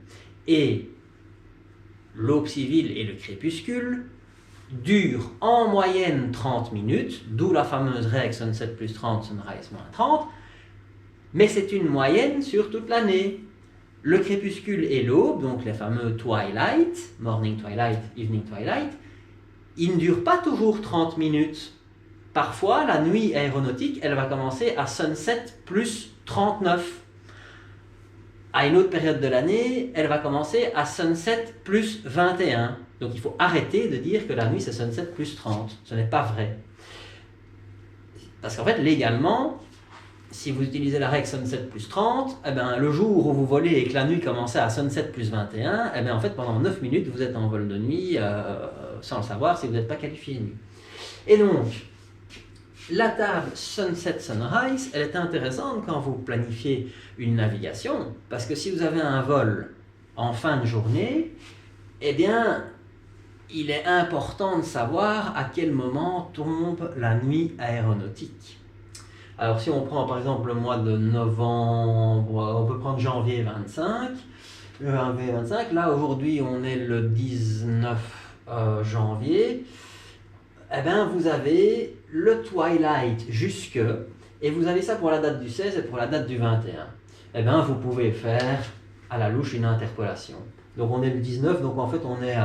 Et l'aube civile et le crépuscule durent en moyenne 30 minutes, d'où la fameuse règle Sunset plus 30, Sunrise moins 30, mais c'est une moyenne sur toute l'année. Le crépuscule et l'aube, donc les fameux twilight, morning twilight, evening twilight, ils ne durent pas toujours 30 minutes. Parfois, la nuit aéronautique, elle va commencer à Sunset plus 39. À une autre période de l'année, elle va commencer à Sunset plus 21. Donc il faut arrêter de dire que la nuit c'est Sunset plus 30. Ce n'est pas vrai. Parce qu'en fait, légalement, si vous utilisez la règle Sunset plus 30, eh bien, le jour où vous volez et que la nuit commençait à Sunset plus 21, eh bien, en fait, pendant 9 minutes, vous êtes en vol de nuit sans le savoir si vous n'êtes pas qualifié nuit. Et donc, la table Sunset Sunrise, elle est intéressante quand vous planifiez une navigation, parce que si vous avez un vol en fin de journée, eh bien, il est important de savoir à quel moment tombe la nuit aéronautique. Alors si on prend par exemple le mois de novembre, on peut prendre janvier 25. Janvier 25, là aujourd'hui on est le 19 janvier. Eh bien vous avez le twilight jusque, et vous avez ça pour la date du 16 et pour la date du 21. Eh bien vous pouvez faire à la louche une interpolation. Donc on est le 19, donc en fait on est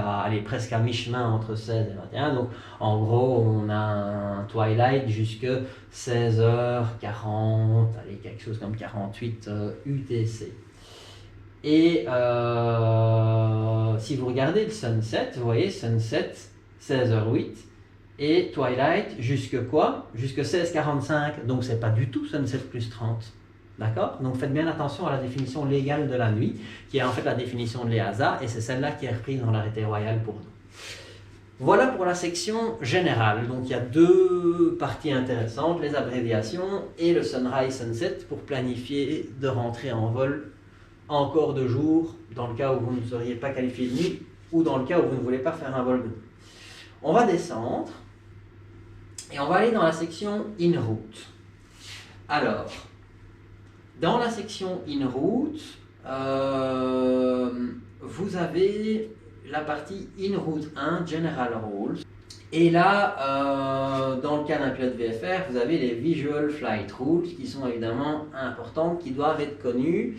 presque à mi-chemin entre 16 et 21. Donc en gros on a un twilight jusque 16h40, allez, quelque chose comme 48 UTC. Et si vous regardez le sunset, vous voyez sunset 16h08 et twilight jusque quoi? Jusque 16h45, donc c'est pas du tout sunset plus 30. D'accord? Donc faites bien attention à la définition légale de la nuit, qui est en fait la définition de l'EASA, et c'est celle-là qui est reprise dans l'arrêté royal pour nous. Voilà pour la section générale. Donc il y a deux parties intéressantes, les abréviations et le sunrise-sunset pour planifier de rentrer en vol encore de jour, dans le cas où vous ne seriez pas qualifié de nuit, ou dans le cas où vous ne voulez pas faire un vol de nuit. On va descendre, et on va aller dans la section in route. Alors, dans la section in route, vous avez la partie in route 1, General Rules. Et là, dans le cas d'un pilote VFR, vous avez les Visual Flight Rules qui sont évidemment importantes, qui doivent être connues.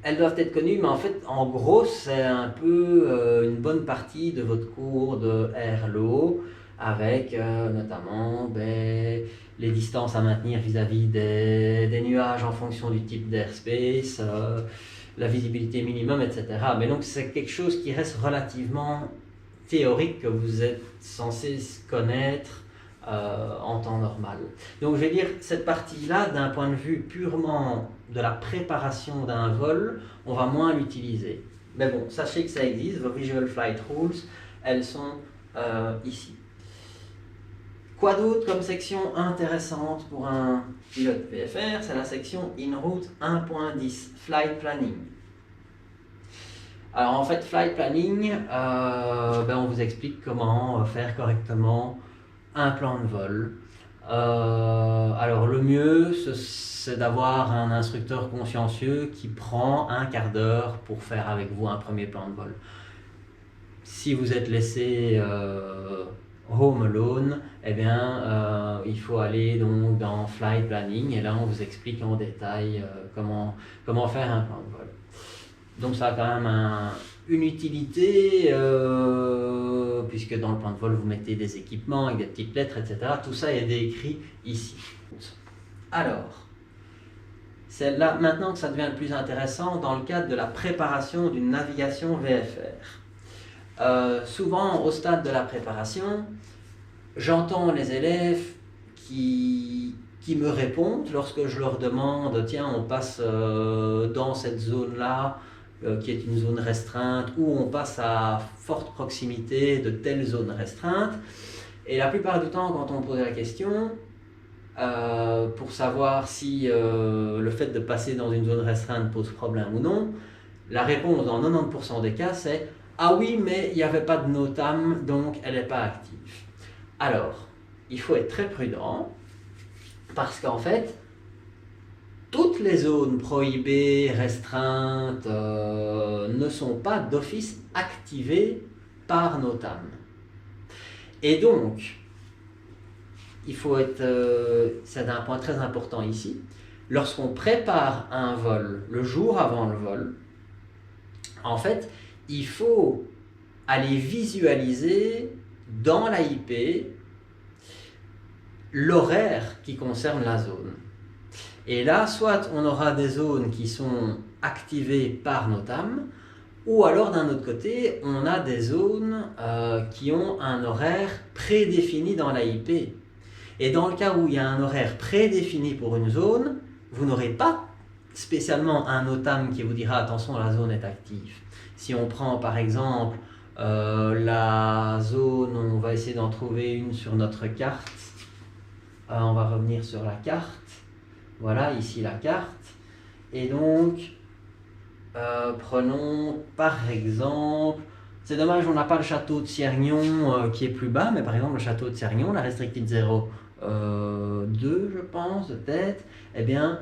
Elles doivent être connues, mais en fait, en gros, c'est un peu une bonne partie de votre cours de airlo, avec notamment les distances à maintenir vis-à-vis des nuages en fonction du type d'airspace, la visibilité minimum, etc. Mais donc c'est quelque chose qui reste relativement théorique, que vous êtes censé connaître en temps normal. Donc je vais dire, cette partie-là, d'un point de vue purement de la préparation d'un vol, on va moins l'utiliser. Mais bon, sachez que ça existe, vos Visual Flight Rules, elles sont ici. Quoi d'autre comme section intéressante pour un pilote VFR? C'est la section In Route 1.10, Flight Planning. Alors en fait, Flight Planning, on vous explique comment faire correctement un plan de vol. Alors le mieux, c'est d'avoir un instructeur consciencieux qui prend un quart d'heure pour faire avec vous un premier plan de vol. Si vous êtes laissé home alone, eh bien, il faut aller donc dans Flight Planning, et là on vous explique en détail comment faire un plan de vol. Donc ça a quand même une utilité, puisque dans le plan de vol vous mettez des équipements avec des petites lettres, etc. Tout ça est décrit ici. Alors, c'est là maintenant que ça devient le plus intéressant dans le cadre de la préparation d'une navigation VFR. Souvent au stade de la préparation, j'entends les élèves qui me répondent lorsque je leur demande, tiens, on passe dans cette zone-là, qui est une zone restreinte, ou on passe à forte proximité de telle zone restreinte. Et la plupart du temps, quand on pose la question, pour savoir si le fait de passer dans une zone restreinte pose problème ou non, la réponse dans 90% des cas, c'est « Ah oui, mais il n'y avait pas de NOTAM, donc elle n'est pas active. » Alors, il faut être très prudent, parce qu'en fait, toutes les zones prohibées, restreintes, ne sont pas d'office activées par NOTAM. Et donc, il faut être, c'est un point très important ici, lorsqu'on prépare un vol le jour avant le vol, en fait, il faut aller visualiser dans l'AIP l'horaire qui concerne la zone. Et là, soit on aura des zones qui sont activées par NOTAM, ou alors d'un autre côté, on a des zones qui ont un horaire prédéfini dans l'AIP. Et dans le cas où il y a un horaire prédéfini pour une zone, vous n'aurez pas spécialement un NOTAM qui vous dira attention, la zone est active. Si on prend par exemple la zone, on va essayer d'en trouver une sur notre carte. On va revenir sur la carte. Voilà, ici la carte. Et donc, prenons par exemple c'est dommage, on n'a pas le château de Ciergnon qui est plus bas, mais par exemple le château de Ciergnon, la restricted 0,2 je pense de tête, eh bien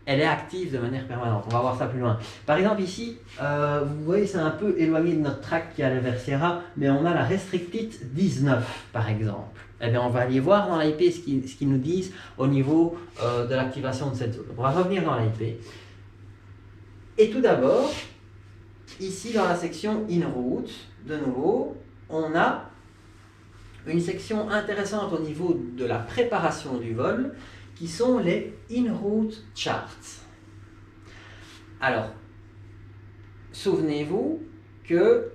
elle est active de manière permanente. On va voir ça plus loin. Par exemple ici, vous voyez c'est un peu éloigné de notre track qui allait vers Sierra, mais on a la restricted 19 par exemple. Eh bien on va aller voir dans l'IP ce qu'ils nous disent au niveau de l'activation de cette zone. On va revenir dans l'IP. Et tout d'abord, ici dans la section in-route, de nouveau, on a une section intéressante au niveau de la préparation du vol, qui sont les in-route charts. Alors, souvenez-vous que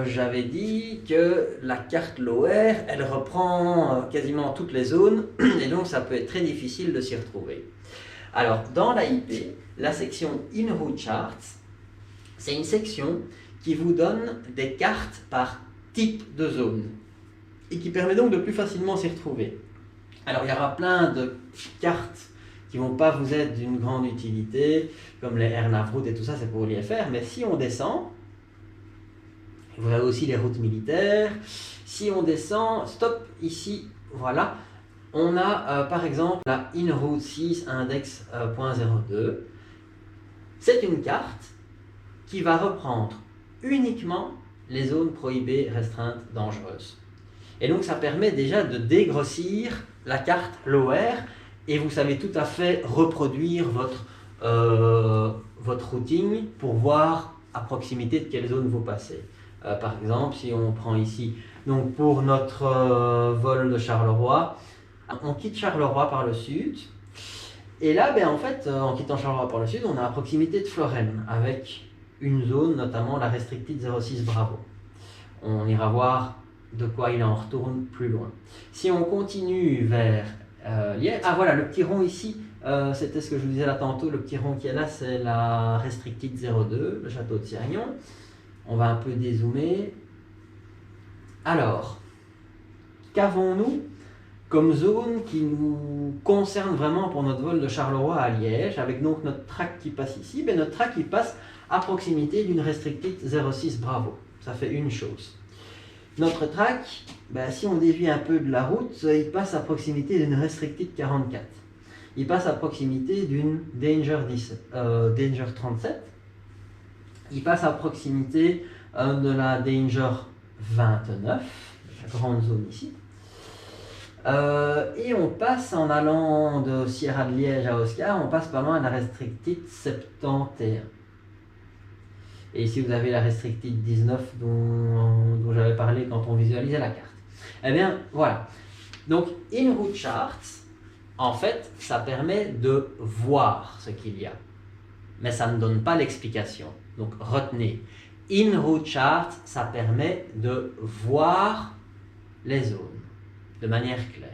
j'avais dit que la carte LOR, elle reprend quasiment toutes les zones, et donc ça peut être très difficile de s'y retrouver. Alors, dans l'AIP, la section in-route charts, c'est une section qui vous donne des cartes par type de zone et qui permet donc de plus facilement s'y retrouver. Alors il y aura plein de cartes qui ne vont pas vous être d'une grande utilité, comme les AirNav routes et tout ça, c'est pour l'IFR, mais si on descend, vous avez aussi les routes militaires, si on descend, stop, ici, voilà, on a par exemple la in-route 6 index.02, c'est une carte qui va reprendre uniquement les zones prohibées, restreintes, dangereuses. Et donc ça permet déjà de dégrossir la carte LOR et vous savez tout à fait reproduire votre routing pour voir à proximité de quelle zone vous passez. Par exemple, si on prend ici, donc pour notre vol de Charleroi, on quitte Charleroi par le sud. Et là, en fait, en quittant Charleroi par le sud, on est à proximité de Florène avec une zone, notamment la restricted 06 Bravo. On ira voir de quoi il en retourne plus loin. Si on continue vers Liège, ah voilà, le petit rond ici, c'était ce que je vous disais là tantôt, le petit rond qui est là, c'est la restricted 02, le château de Ciergnon. On va un peu dézoomer. Alors, qu'avons-nous comme zone qui nous concerne vraiment pour notre vol de Charleroi à Liège, avec donc notre track qui passe ici? Notre track il passe à proximité d'une restricted 06 Bravo. Ça fait une chose. Notre track, si on dévie un peu de la route, il passe à proximité d'une restricted 44. Il passe à proximité d'une danger 37. Il passe à proximité de la danger 29, la grande zone ici. Et on passe en allant de Sierra de Liège à Oscar, on passe pas loin de la restricted 71. Et ici vous avez la restricted 19 dont j'avais parlé quand on visualisait la carte. Eh bien voilà, donc in-route charts, en fait ça permet de voir ce qu'il y a, mais ça ne donne pas l'explication. Donc retenez, in-route charts, ça permet de voir les zones de manière claire.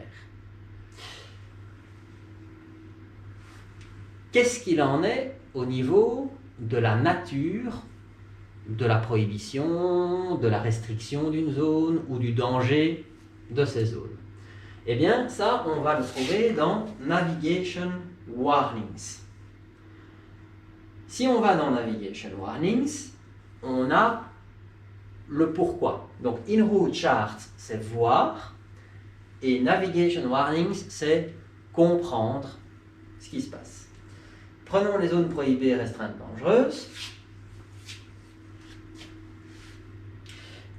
Qu'est-ce qu'il en est au niveau de la nature de la prohibition, de la restriction d'une zone ou du danger de ces zones? Eh bien, ça, on va le trouver dans Navigation Warnings. Si on va dans Navigation Warnings, on a le pourquoi. Donc, in-route charts, c'est voir, et Navigation Warnings, c'est comprendre ce qui se passe. Prenons les zones prohibées, restreintes, dangereuses.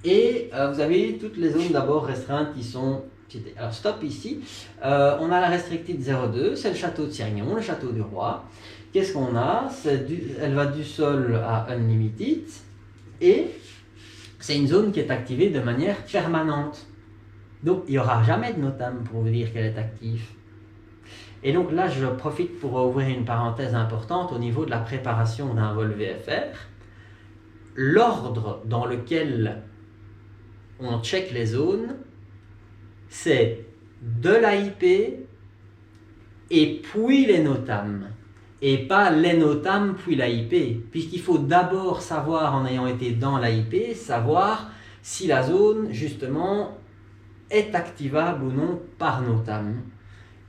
Et vous avez toutes les zones d'abord restreintes qui sont citées. Alors stop ici, on a la restricted 02, c'est le château de Ciergnon, le château du roi. Qu'est-ce qu'on a? Elle va du sol à unlimited et c'est une zone qui est activée de manière permanente. Donc il n'y aura jamais de NOTAM pour vous dire qu'elle est active. Et donc là je profite pour ouvrir une parenthèse importante au niveau de la préparation d'un vol VFR. L'ordre dans lequel on check les zones, c'est de l'AIP et puis les NOTAM. Et pas les NOTAM puis l'AIP. Puisqu'il faut d'abord savoir, en ayant été dans l'AIP, savoir si la zone, justement, est activable ou non par NOTAM.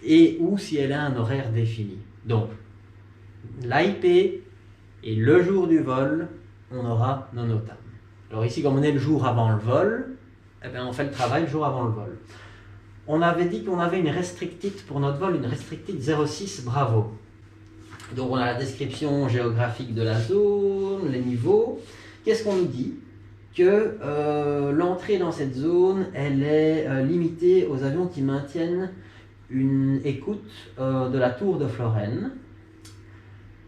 Et ou si elle a un horaire défini. Donc, l'AIP et le jour du vol, on aura nos NOTAM. Alors ici, comme on est le jour avant le vol, eh bien, on fait le travail le jour avant le vol. On avait dit qu'on avait une restricted pour notre vol, une restricted 06 Bravo. Donc on a la description géographique de la zone, les niveaux. Qu'est-ce qu'on nous dit? Que l'entrée dans cette zone, elle est limitée aux avions qui maintiennent une écoute de la tour de Florène.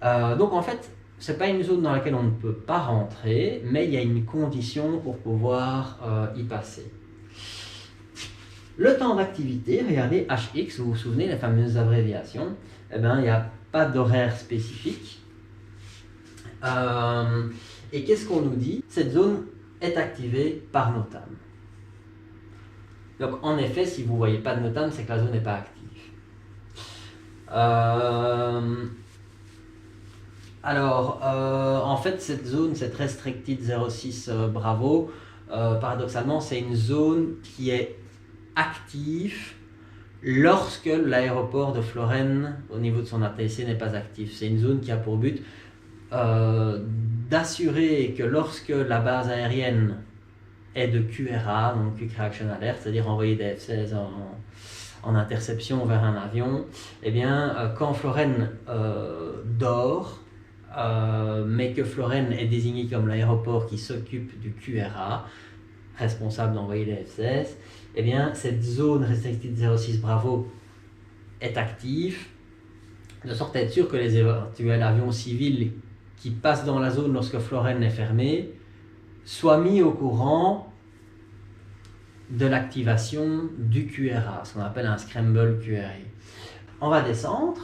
Donc en fait, ce n'est pas une zone dans laquelle on ne peut pas rentrer, mais il y a une condition pour pouvoir y passer. Le temps d'activité, regardez HX, vous vous souvenez, les fameuses abréviations, eh bien, il n'y a pas d'horaire spécifique. Et qu'est-ce qu'on nous dit? Cette zone est activée par NOTAM. Donc en effet, si vous ne voyez pas de NOTAM, c'est que la zone n'est pas active. En fait, cette zone, cette Restricted 06 Bravo, paradoxalement, c'est une zone qui est active lorsque l'aéroport de Florène, au niveau de son ATC, n'est pas actif. C'est une zone qui a pour but d'assurer que lorsque la base aérienne est de QRA, donc Quick Reaction Alert, c'est-à-dire envoyer des F-16 en interception vers un avion, eh bien, quand Florène dort, mais que Florène est désigné comme l'aéroport qui s'occupe du QRA, responsable d'envoyer les F-16, eh bien, cette zone Restricted 06 Bravo est active, de sorte à être sûr que les éventuels avions civils qui passent dans la zone lorsque Florène est fermée soient mis au courant de l'activation du QRA, ce qu'on appelle un Scramble QRA. On va descendre.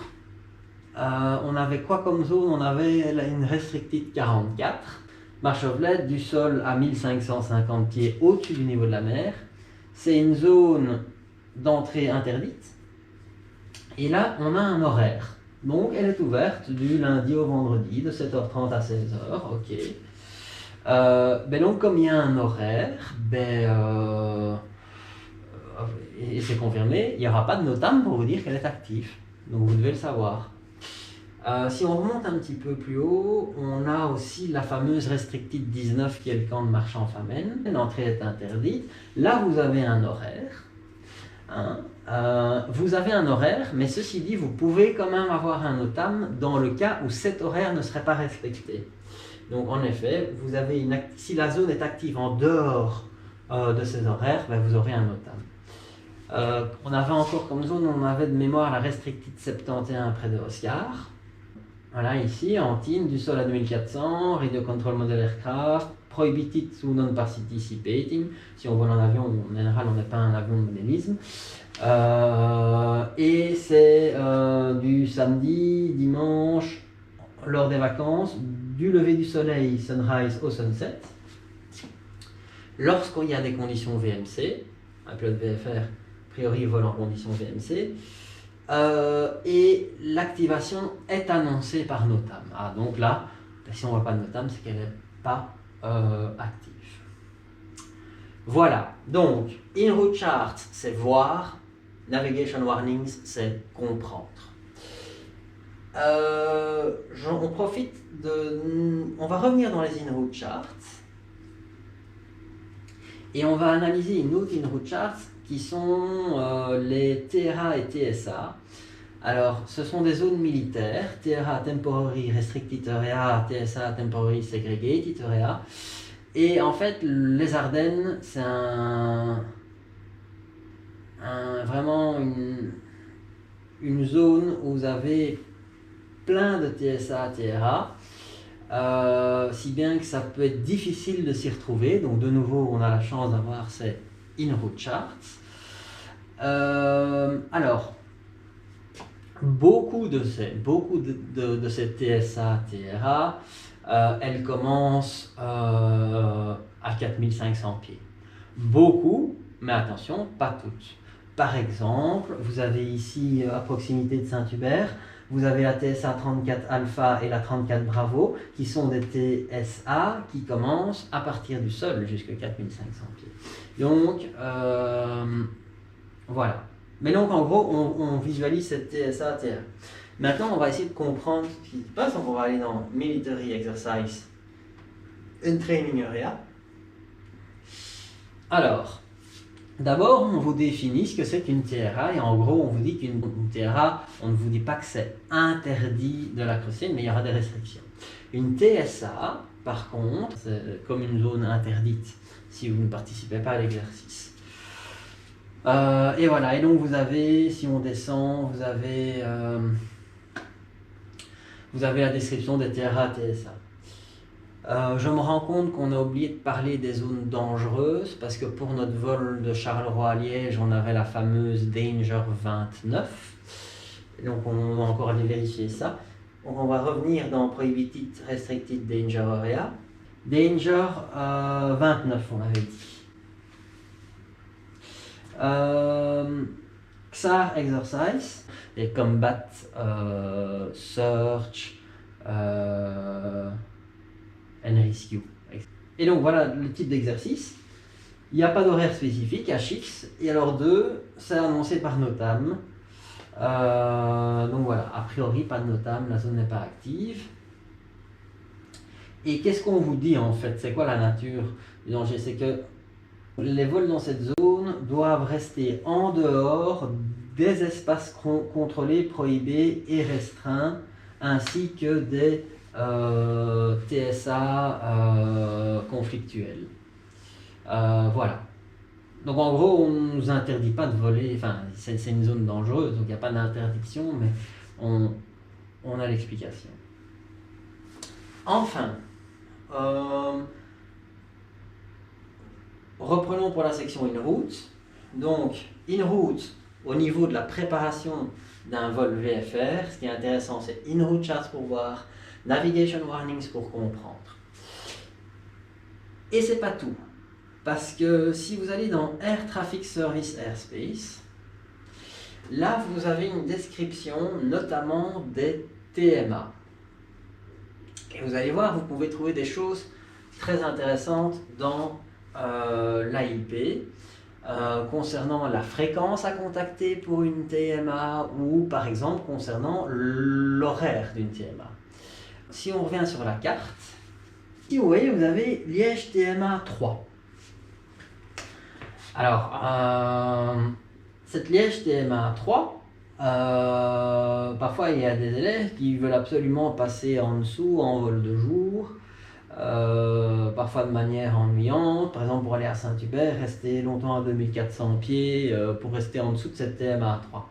On avait quoi comme zone? On avait une Restricted 44, Marche-Ovlette, du sol à 1550 pieds au-dessus du niveau de la mer. C'est une zone d'entrée interdite. Et là, on a un horaire. Donc, elle est ouverte du lundi au vendredi, de 7h30 à 16h. Ok. Donc, comme il y a un horaire, et c'est confirmé, il n'y aura pas de NOTAM pour vous dire qu'elle est active. Donc, vous devez le savoir. Si on remonte un petit peu plus haut, on a aussi la fameuse Restricted 19 qui est le camp de marchands Famenne. L'entrée est interdite. Là, vous avez un horaire. Vous avez un horaire, mais ceci dit, vous pouvez quand même avoir un NOTAM dans le cas où cet horaire ne serait pas respecté. Donc en effet, vous avez si la zone est active en dehors de ces horaires, vous aurez un NOTAM. On avait encore comme zone, on avait de mémoire la Restricted 71 près de Oscar. Voilà, ici, Antine, du sol à 2400, Radio Control Model Aircraft, Prohibited to Non-Participating. Si on vole en avion, en général, on n'est pas un avion de modélisme. Et c'est du samedi, dimanche, lors des vacances, du lever du soleil, sunrise au sunset. Lorsqu'il y a des conditions VMC, un pilote VFR, a priori, vole en conditions VMC. Et l'activation est annoncée par NOTAM. Donc là, si on ne voit pas de NOTAM, c'est qu'elle n'est pas active. Voilà, donc in route charts, c'est voir, navigation warnings, c'est comprendre. On profite on va revenir dans les in route charts et on va analyser une autre in route charts qui sont les TRA et TSA. Alors, ce sont des zones militaires, TRA Temporary Restricted Area, TSA Temporary Segregated Area. Et en fait, les Ardennes, c'est vraiment une zone où vous avez plein de TSA, TRA, si bien que ça peut être difficile de s'y retrouver. Donc de nouveau, on a la chance d'avoir ces in-route charts. Alors, beaucoup de ces TSA, TRA, elles commencent à 4500 pieds. Beaucoup, mais attention, pas toutes. Par exemple, vous avez ici, à proximité de Saint-Hubert, vous avez la TSA 34 Alpha et la 34 Bravo, qui sont des TSA qui commencent à partir du sol jusqu'à 4500 pieds. Donc, voilà. Mais donc, en gros, on visualise cette TSA, TRA. Maintenant, on va essayer de comprendre ce qui se passe. Donc, on va aller dans Military Exercise and Training Area. Alors, d'abord, on vous définit ce que c'est qu'une TRA et en gros, on vous dit qu'une TRA, on ne vous dit pas que c'est interdit de la crosser, mais il y aura des restrictions. Une TSA, par contre, c'est comme une zone interdite si vous ne participez pas à l'exercice. Et voilà, et donc vous avez, si on descend, vous avez la description des TRA, TSA. Je me rends compte qu'on a oublié de parler des zones dangereuses parce que pour notre vol de Charleroi à Liège, on avait la fameuse Danger 29. Et donc on va encore aller vérifier ça. Donc on va revenir dans Prohibited Restricted Danger Area. Danger 29, on avait dit. XAR Exercise et Combat Search and Rescue. Et donc voilà le type d'exercice. Il n'y a pas d'horaire spécifique, HX, et alors 2, c'est annoncé par NOTAM. Donc voilà, a priori pas de NOTAM, la zone n'est pas active. Et qu'est-ce qu'on vous dit en fait? C'est quoi la nature du danger? C'est que les vols dans cette zone doivent rester en dehors des espaces contrôlés, prohibés et restreints, ainsi que des TSA conflictuels. Voilà. Donc en gros, on ne nous interdit pas de voler, enfin c'est une zone dangereuse, donc il n'y a pas d'interdiction, mais on a l'explication. Enfin, reprenons pour la section in-route. Donc in-route, au niveau de la préparation d'un vol VFR, ce qui est intéressant c'est in-route charts pour voir, navigation warnings pour comprendre. Et c'est pas tout. Parce que si vous allez dans Air Traffic Service Airspace, là vous avez une description notamment des TMA. Et vous allez voir, vous pouvez trouver des choses très intéressantes dans l'AIP concernant la fréquence à contacter pour une TMA ou par exemple concernant l'horaire d'une TMA. Si on revient sur la carte, ici vous voyez, vous avez Liège TMA 3. Alors, cette Liège TMA 3, parfois il y a des élèves qui veulent absolument passer en dessous en vol de jour, parfois de manière ennuyante, par exemple pour aller à Saint-Hubert, rester longtemps à 2400 pieds pour rester en dessous de cette TMA 3.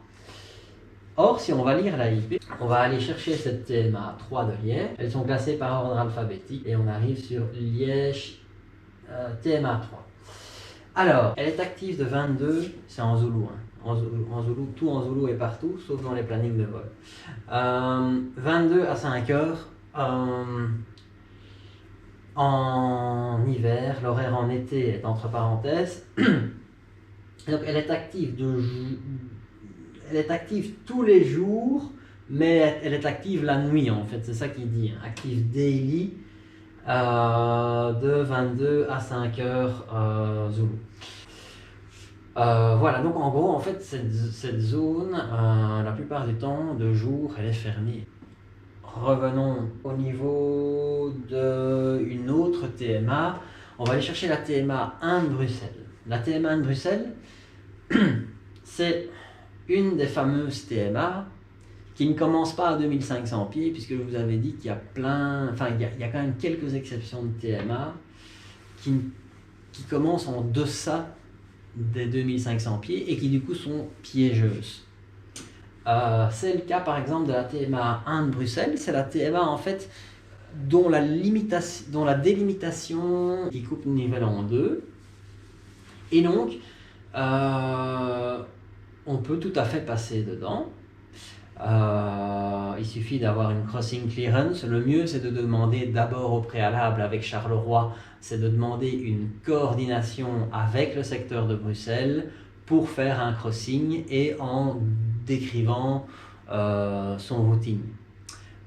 Or, si on va lire l'AIP, on va aller chercher cette TMA 3 de Liège, elles sont classées par ordre alphabétique et on arrive sur Liège TMA 3. Alors, elle est active de 22, c'est en Zoulou, hein. En Zoulou, tout en Zoulou et partout, sauf dans les plannings de vol. 22 à 5 heures en hiver, l'horaire en été est entre parenthèses. Donc elle est active tous les jours, mais elle est active la nuit en fait, c'est ça qu'il dit, hein. Active daily. De 22 à 5 heures Zoulou. Voilà, donc en gros, en fait, cette zone, la plupart du temps, de jour, elle est fermée. Revenons au niveau d'une autre TMA. On va aller chercher la TMA 1 de Bruxelles. La TMA 1 de Bruxelles, c'est une des fameuses TMA qui ne commence pas à 2500 pieds, puisque je vous avais dit qu'il y a il y a quand même quelques exceptions de TMA qui commencent en deçà des 2500 pieds et qui du coup sont piégeuses. C'est le cas par exemple de la TMA 1 de Bruxelles, c'est la TMA en fait dont la délimitation qui coupe Nivelles en deux, et donc on peut tout à fait passer dedans. Il suffit d'avoir une crossing clearance. Le mieux c'est de demander d'abord au préalable avec Charleroi, c'est de demander une coordination avec le secteur de Bruxelles pour faire un crossing et en décrivant son routing.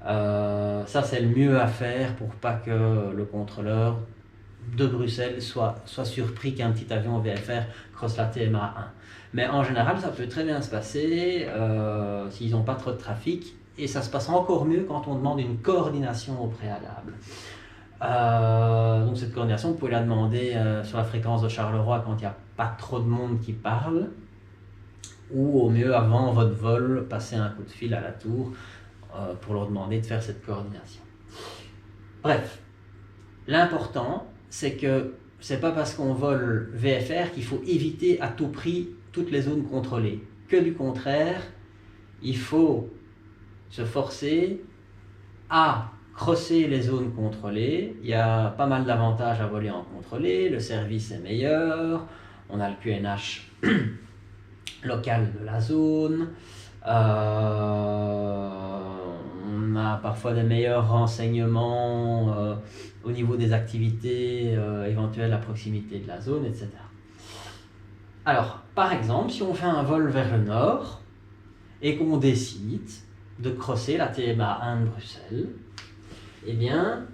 Ça c'est le mieux à faire pour pas que le contrôleur de Bruxelles soit surpris qu'un petit avion VFR crosse la TMA 1. Mais en général, ça peut très bien se passer s'ils n'ont pas trop de trafic, et ça se passe encore mieux quand on demande une coordination au préalable. Donc cette coordination, vous pouvez la demander sur la fréquence de Charleroi quand il n'y a pas trop de monde qui parle, ou au mieux avant votre vol, passer un coup de fil à la tour pour leur demander de faire cette coordination. Bref, l'important c'est que c'est pas parce qu'on vole VFR qu'il faut éviter à tout prix toutes les zones contrôlées. Que du contraire, il faut se forcer à crosser les zones contrôlées. Il y a pas mal d'avantages à voler en contrôlé. Le service est meilleur. On a le QNH local de la zone. On a parfois des meilleurs renseignements au niveau des activités éventuelles à proximité de la zone, etc. Alors, par exemple, si on fait un vol vers le nord et qu'on décide de crosser la TMA 1 de Bruxelles, eh bien,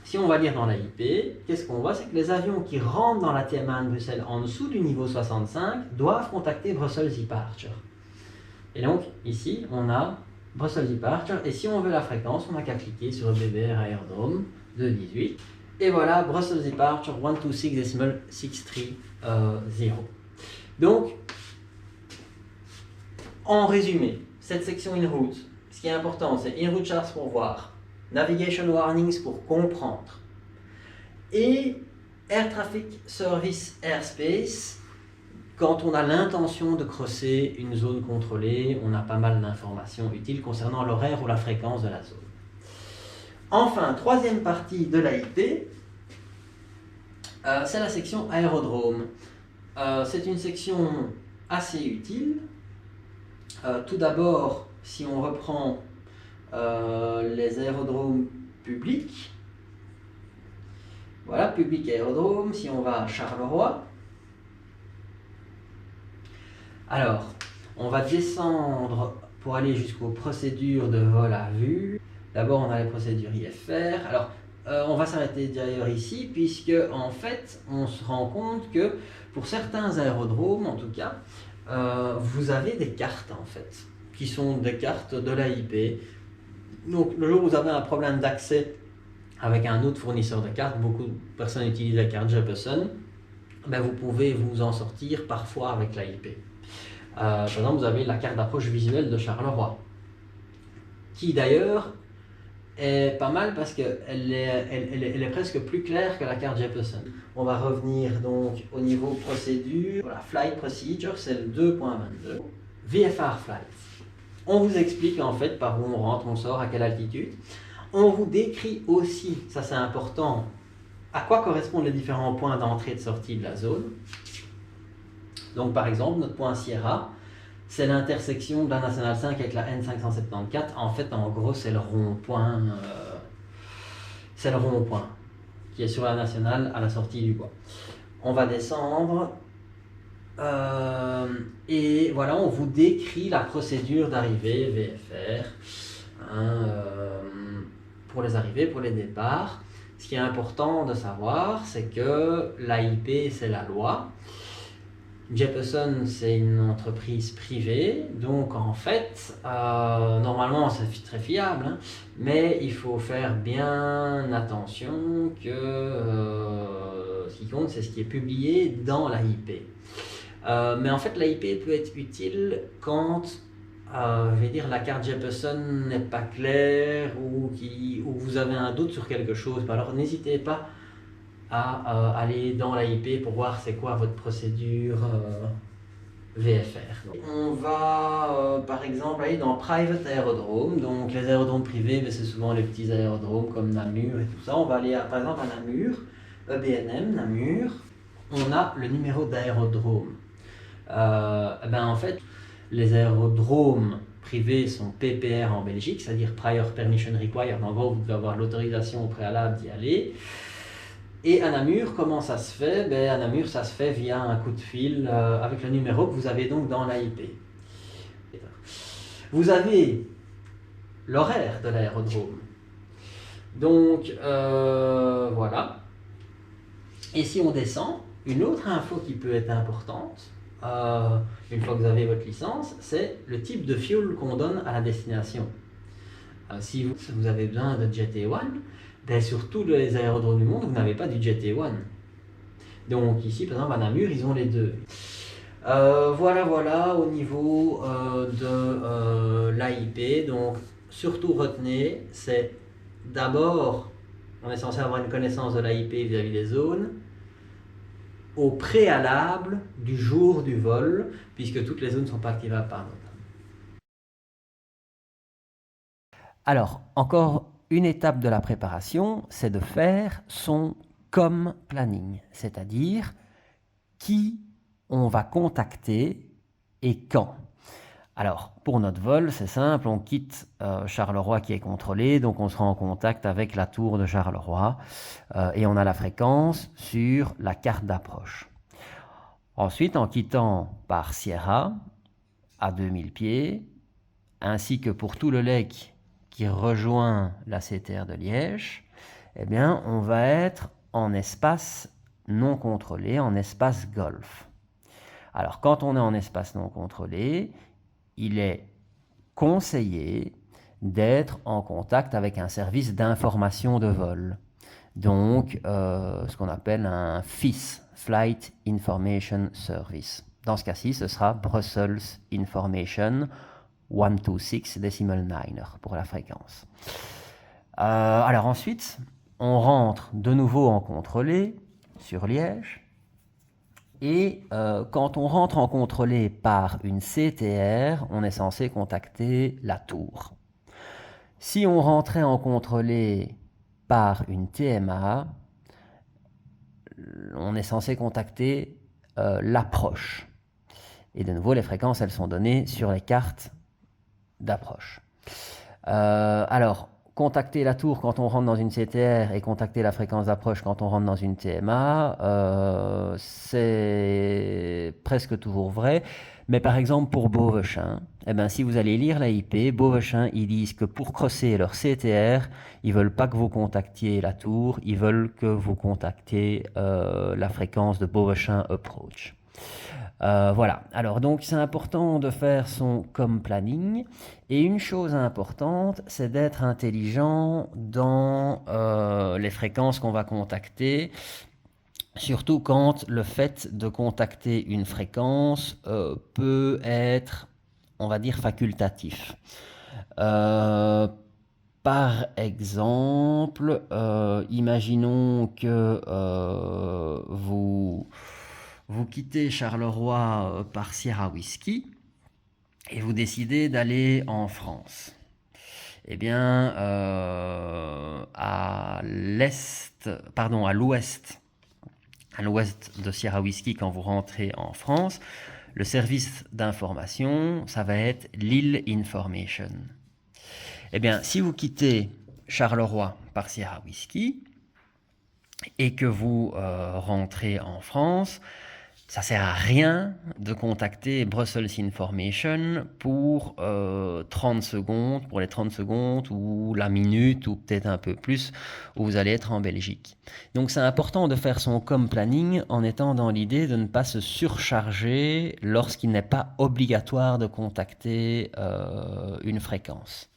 si on va lire dans la IP, qu'est-ce qu'on voit? C'est que les avions qui rentrent dans la TMA 1 de Bruxelles en dessous du niveau 65 doivent contacter Brussels Departure. Et donc, ici, on a Brussels Departure, et si on veut la fréquence, on n'a qu'à cliquer sur BBR Aerodrome 218. Et voilà, Brussels Departure 126.630. Donc, en résumé, cette section in-route, ce qui est important, c'est in-route charts pour voir, navigation warnings pour comprendre, et air traffic service airspace, quand on a l'intention de crosser une zone contrôlée, on a pas mal d'informations utiles concernant l'horaire ou la fréquence de la zone. Enfin, troisième partie de l'AIP, c'est la section aérodrome. C'est une section assez utile. Tout d'abord, si on reprend les aérodromes publics, voilà, public aérodrome, si on va à Charleroi, alors, on va descendre pour aller jusqu'aux procédures de vol à vue. D'abord, on a les procédures IFR. Alors, on va s'arrêter d'ailleurs ici, puisque en fait, on se rend compte que pour certains aérodromes, en tout cas, vous avez des cartes en fait, qui sont des cartes de l'AIP. Donc, le jour où vous avez un problème d'accès avec un autre fournisseur de cartes, beaucoup de personnes utilisent la carte Jeppesen, ben vous pouvez vous en sortir parfois avec l'AIP. Par exemple, vous avez la carte d'approche visuelle de Charleroi, qui d'ailleurs est pas mal parce qu'elle est presque plus claire que la carte Jeppesen. On va revenir donc au niveau procédure. Voilà, Flight Procedure, c'est le 2.22. VFR Flight. On vous explique en fait par où on rentre, on sort, à quelle altitude. On vous décrit aussi, ça c'est important, à quoi correspondent les différents points d'entrée et de sortie de la zone. Donc par exemple, notre point Sierra, c'est l'intersection de la Nationale 5 avec la N574. En fait, en gros, c'est le rond-point qui est sur la Nationale à la sortie du bois. On va descendre et voilà, on vous décrit la procédure d'arrivée VFR pour les arrivées, pour les départs. Ce qui est important de savoir, c'est que l'AIP, c'est la loi. Jeppesen, c'est une entreprise privée, donc en fait, normalement c'est très fiable, hein, mais il faut faire bien attention que ce qui compte, c'est ce qui est publié dans l'AIP. Mais en fait, l'AIP peut être utile quand je vais dire, la carte Jeppesen n'est pas claire ou vous avez un doute sur quelque chose. Alors n'hésitez pas à aller dans l'AIP pour voir c'est quoi votre procédure VFR. On va par exemple aller dans Private Aerodrome, donc les aérodromes privés, mais c'est souvent les petits aérodromes comme Namur et tout ça. On va aller par exemple à Namur, EBNM, Namur, on a le numéro d'aérodrome. En fait, les aérodromes privés sont PPR en Belgique, c'est-à-dire Prior Permission Required. En gros, vous devez avoir l'autorisation au préalable d'y aller. Et à Namur, comment ça se fait? À Namur, ça se fait via un coup de fil avec le numéro que vous avez donc dans l'AIP. Vous avez l'horaire de l'aérodrome. Donc, voilà. Et si on descend, une autre info qui peut être importante, une fois que vous avez votre licence, c'est le type de fuel qu'on donne à la destination. Si vous avez besoin de Jet A1, ben sur tous les aérodromes du monde, vous n'avez pas du Jet A1. Donc ici, par exemple, à Namur, ils ont les deux. Voilà au niveau de l'AIP. Donc, surtout retenez, c'est d'abord, on est censé avoir une connaissance de l'AIP vis-à-vis des zones au préalable du jour du vol, puisque toutes les zones ne sont pas activables par notre. Alors, encore une étape de la préparation, c'est de faire son comme planning, c'est-à-dire qui on va contacter et quand. Alors, pour notre vol, c'est simple, on quitte Charleroi qui est contrôlé, donc on sera en contact avec la tour de Charleroi et on a la fréquence sur la carte d'approche. Ensuite, en quittant par Sierra, à 2000 pieds, ainsi que pour tout le leg qui rejoint la CTR de Liège, eh bien, on va être en espace non contrôlé, en espace golf. Alors, quand on est en espace non contrôlé, il est conseillé d'être en contact avec un service d'information de vol. Donc, ce qu'on appelle un FIS, Flight Information Service. Dans ce cas-ci, ce sera Brussels Information 126.9 pour la fréquence. Alors ensuite, on rentre de nouveau en contrôlé sur Liège. Et quand on rentre en contrôlé par une CTR, on est censé contacter la tour. Si on rentrait en contrôlé par une TMA, on est censé contacter l'approche. Et de nouveau, les fréquences, elles sont données sur les cartes d'approche. Alors, contacter la tour quand on rentre dans une CTR et contacter la fréquence d'approche quand on rentre dans une TMA, c'est presque toujours vrai. Mais par exemple, pour Beauvechin, eh ben, si vous allez lire l'AIP, Beauvechin, ils disent que pour crosser leur CTR, ils ne veulent pas que vous contactiez la tour, ils veulent que vous contactiez la fréquence de Beauvechin Approach. Voilà, alors donc c'est important de faire son comme planning, et une chose importante, c'est d'être intelligent dans les fréquences qu'on va contacter, surtout quand le fait de contacter une fréquence peut être, on va dire, facultatif. Par exemple, imaginons que vous quittez Charleroi par Sierra Whisky et vous décidez d'aller en France. Eh bien, à l'ouest de Sierra Whisky, quand vous rentrez en France, le service d'information, ça va être Lille Information. Eh bien, si vous quittez Charleroi par Sierra Whisky et que vous rentrez en France, ça sert à rien de contacter Brussels Information pour 30 secondes, pour les 30 secondes ou la minute ou peut-être un peu plus où vous allez être en Belgique. Donc c'est important de faire son comme planning en étant dans l'idée de ne pas se surcharger lorsqu'il n'est pas obligatoire de contacter une fréquence.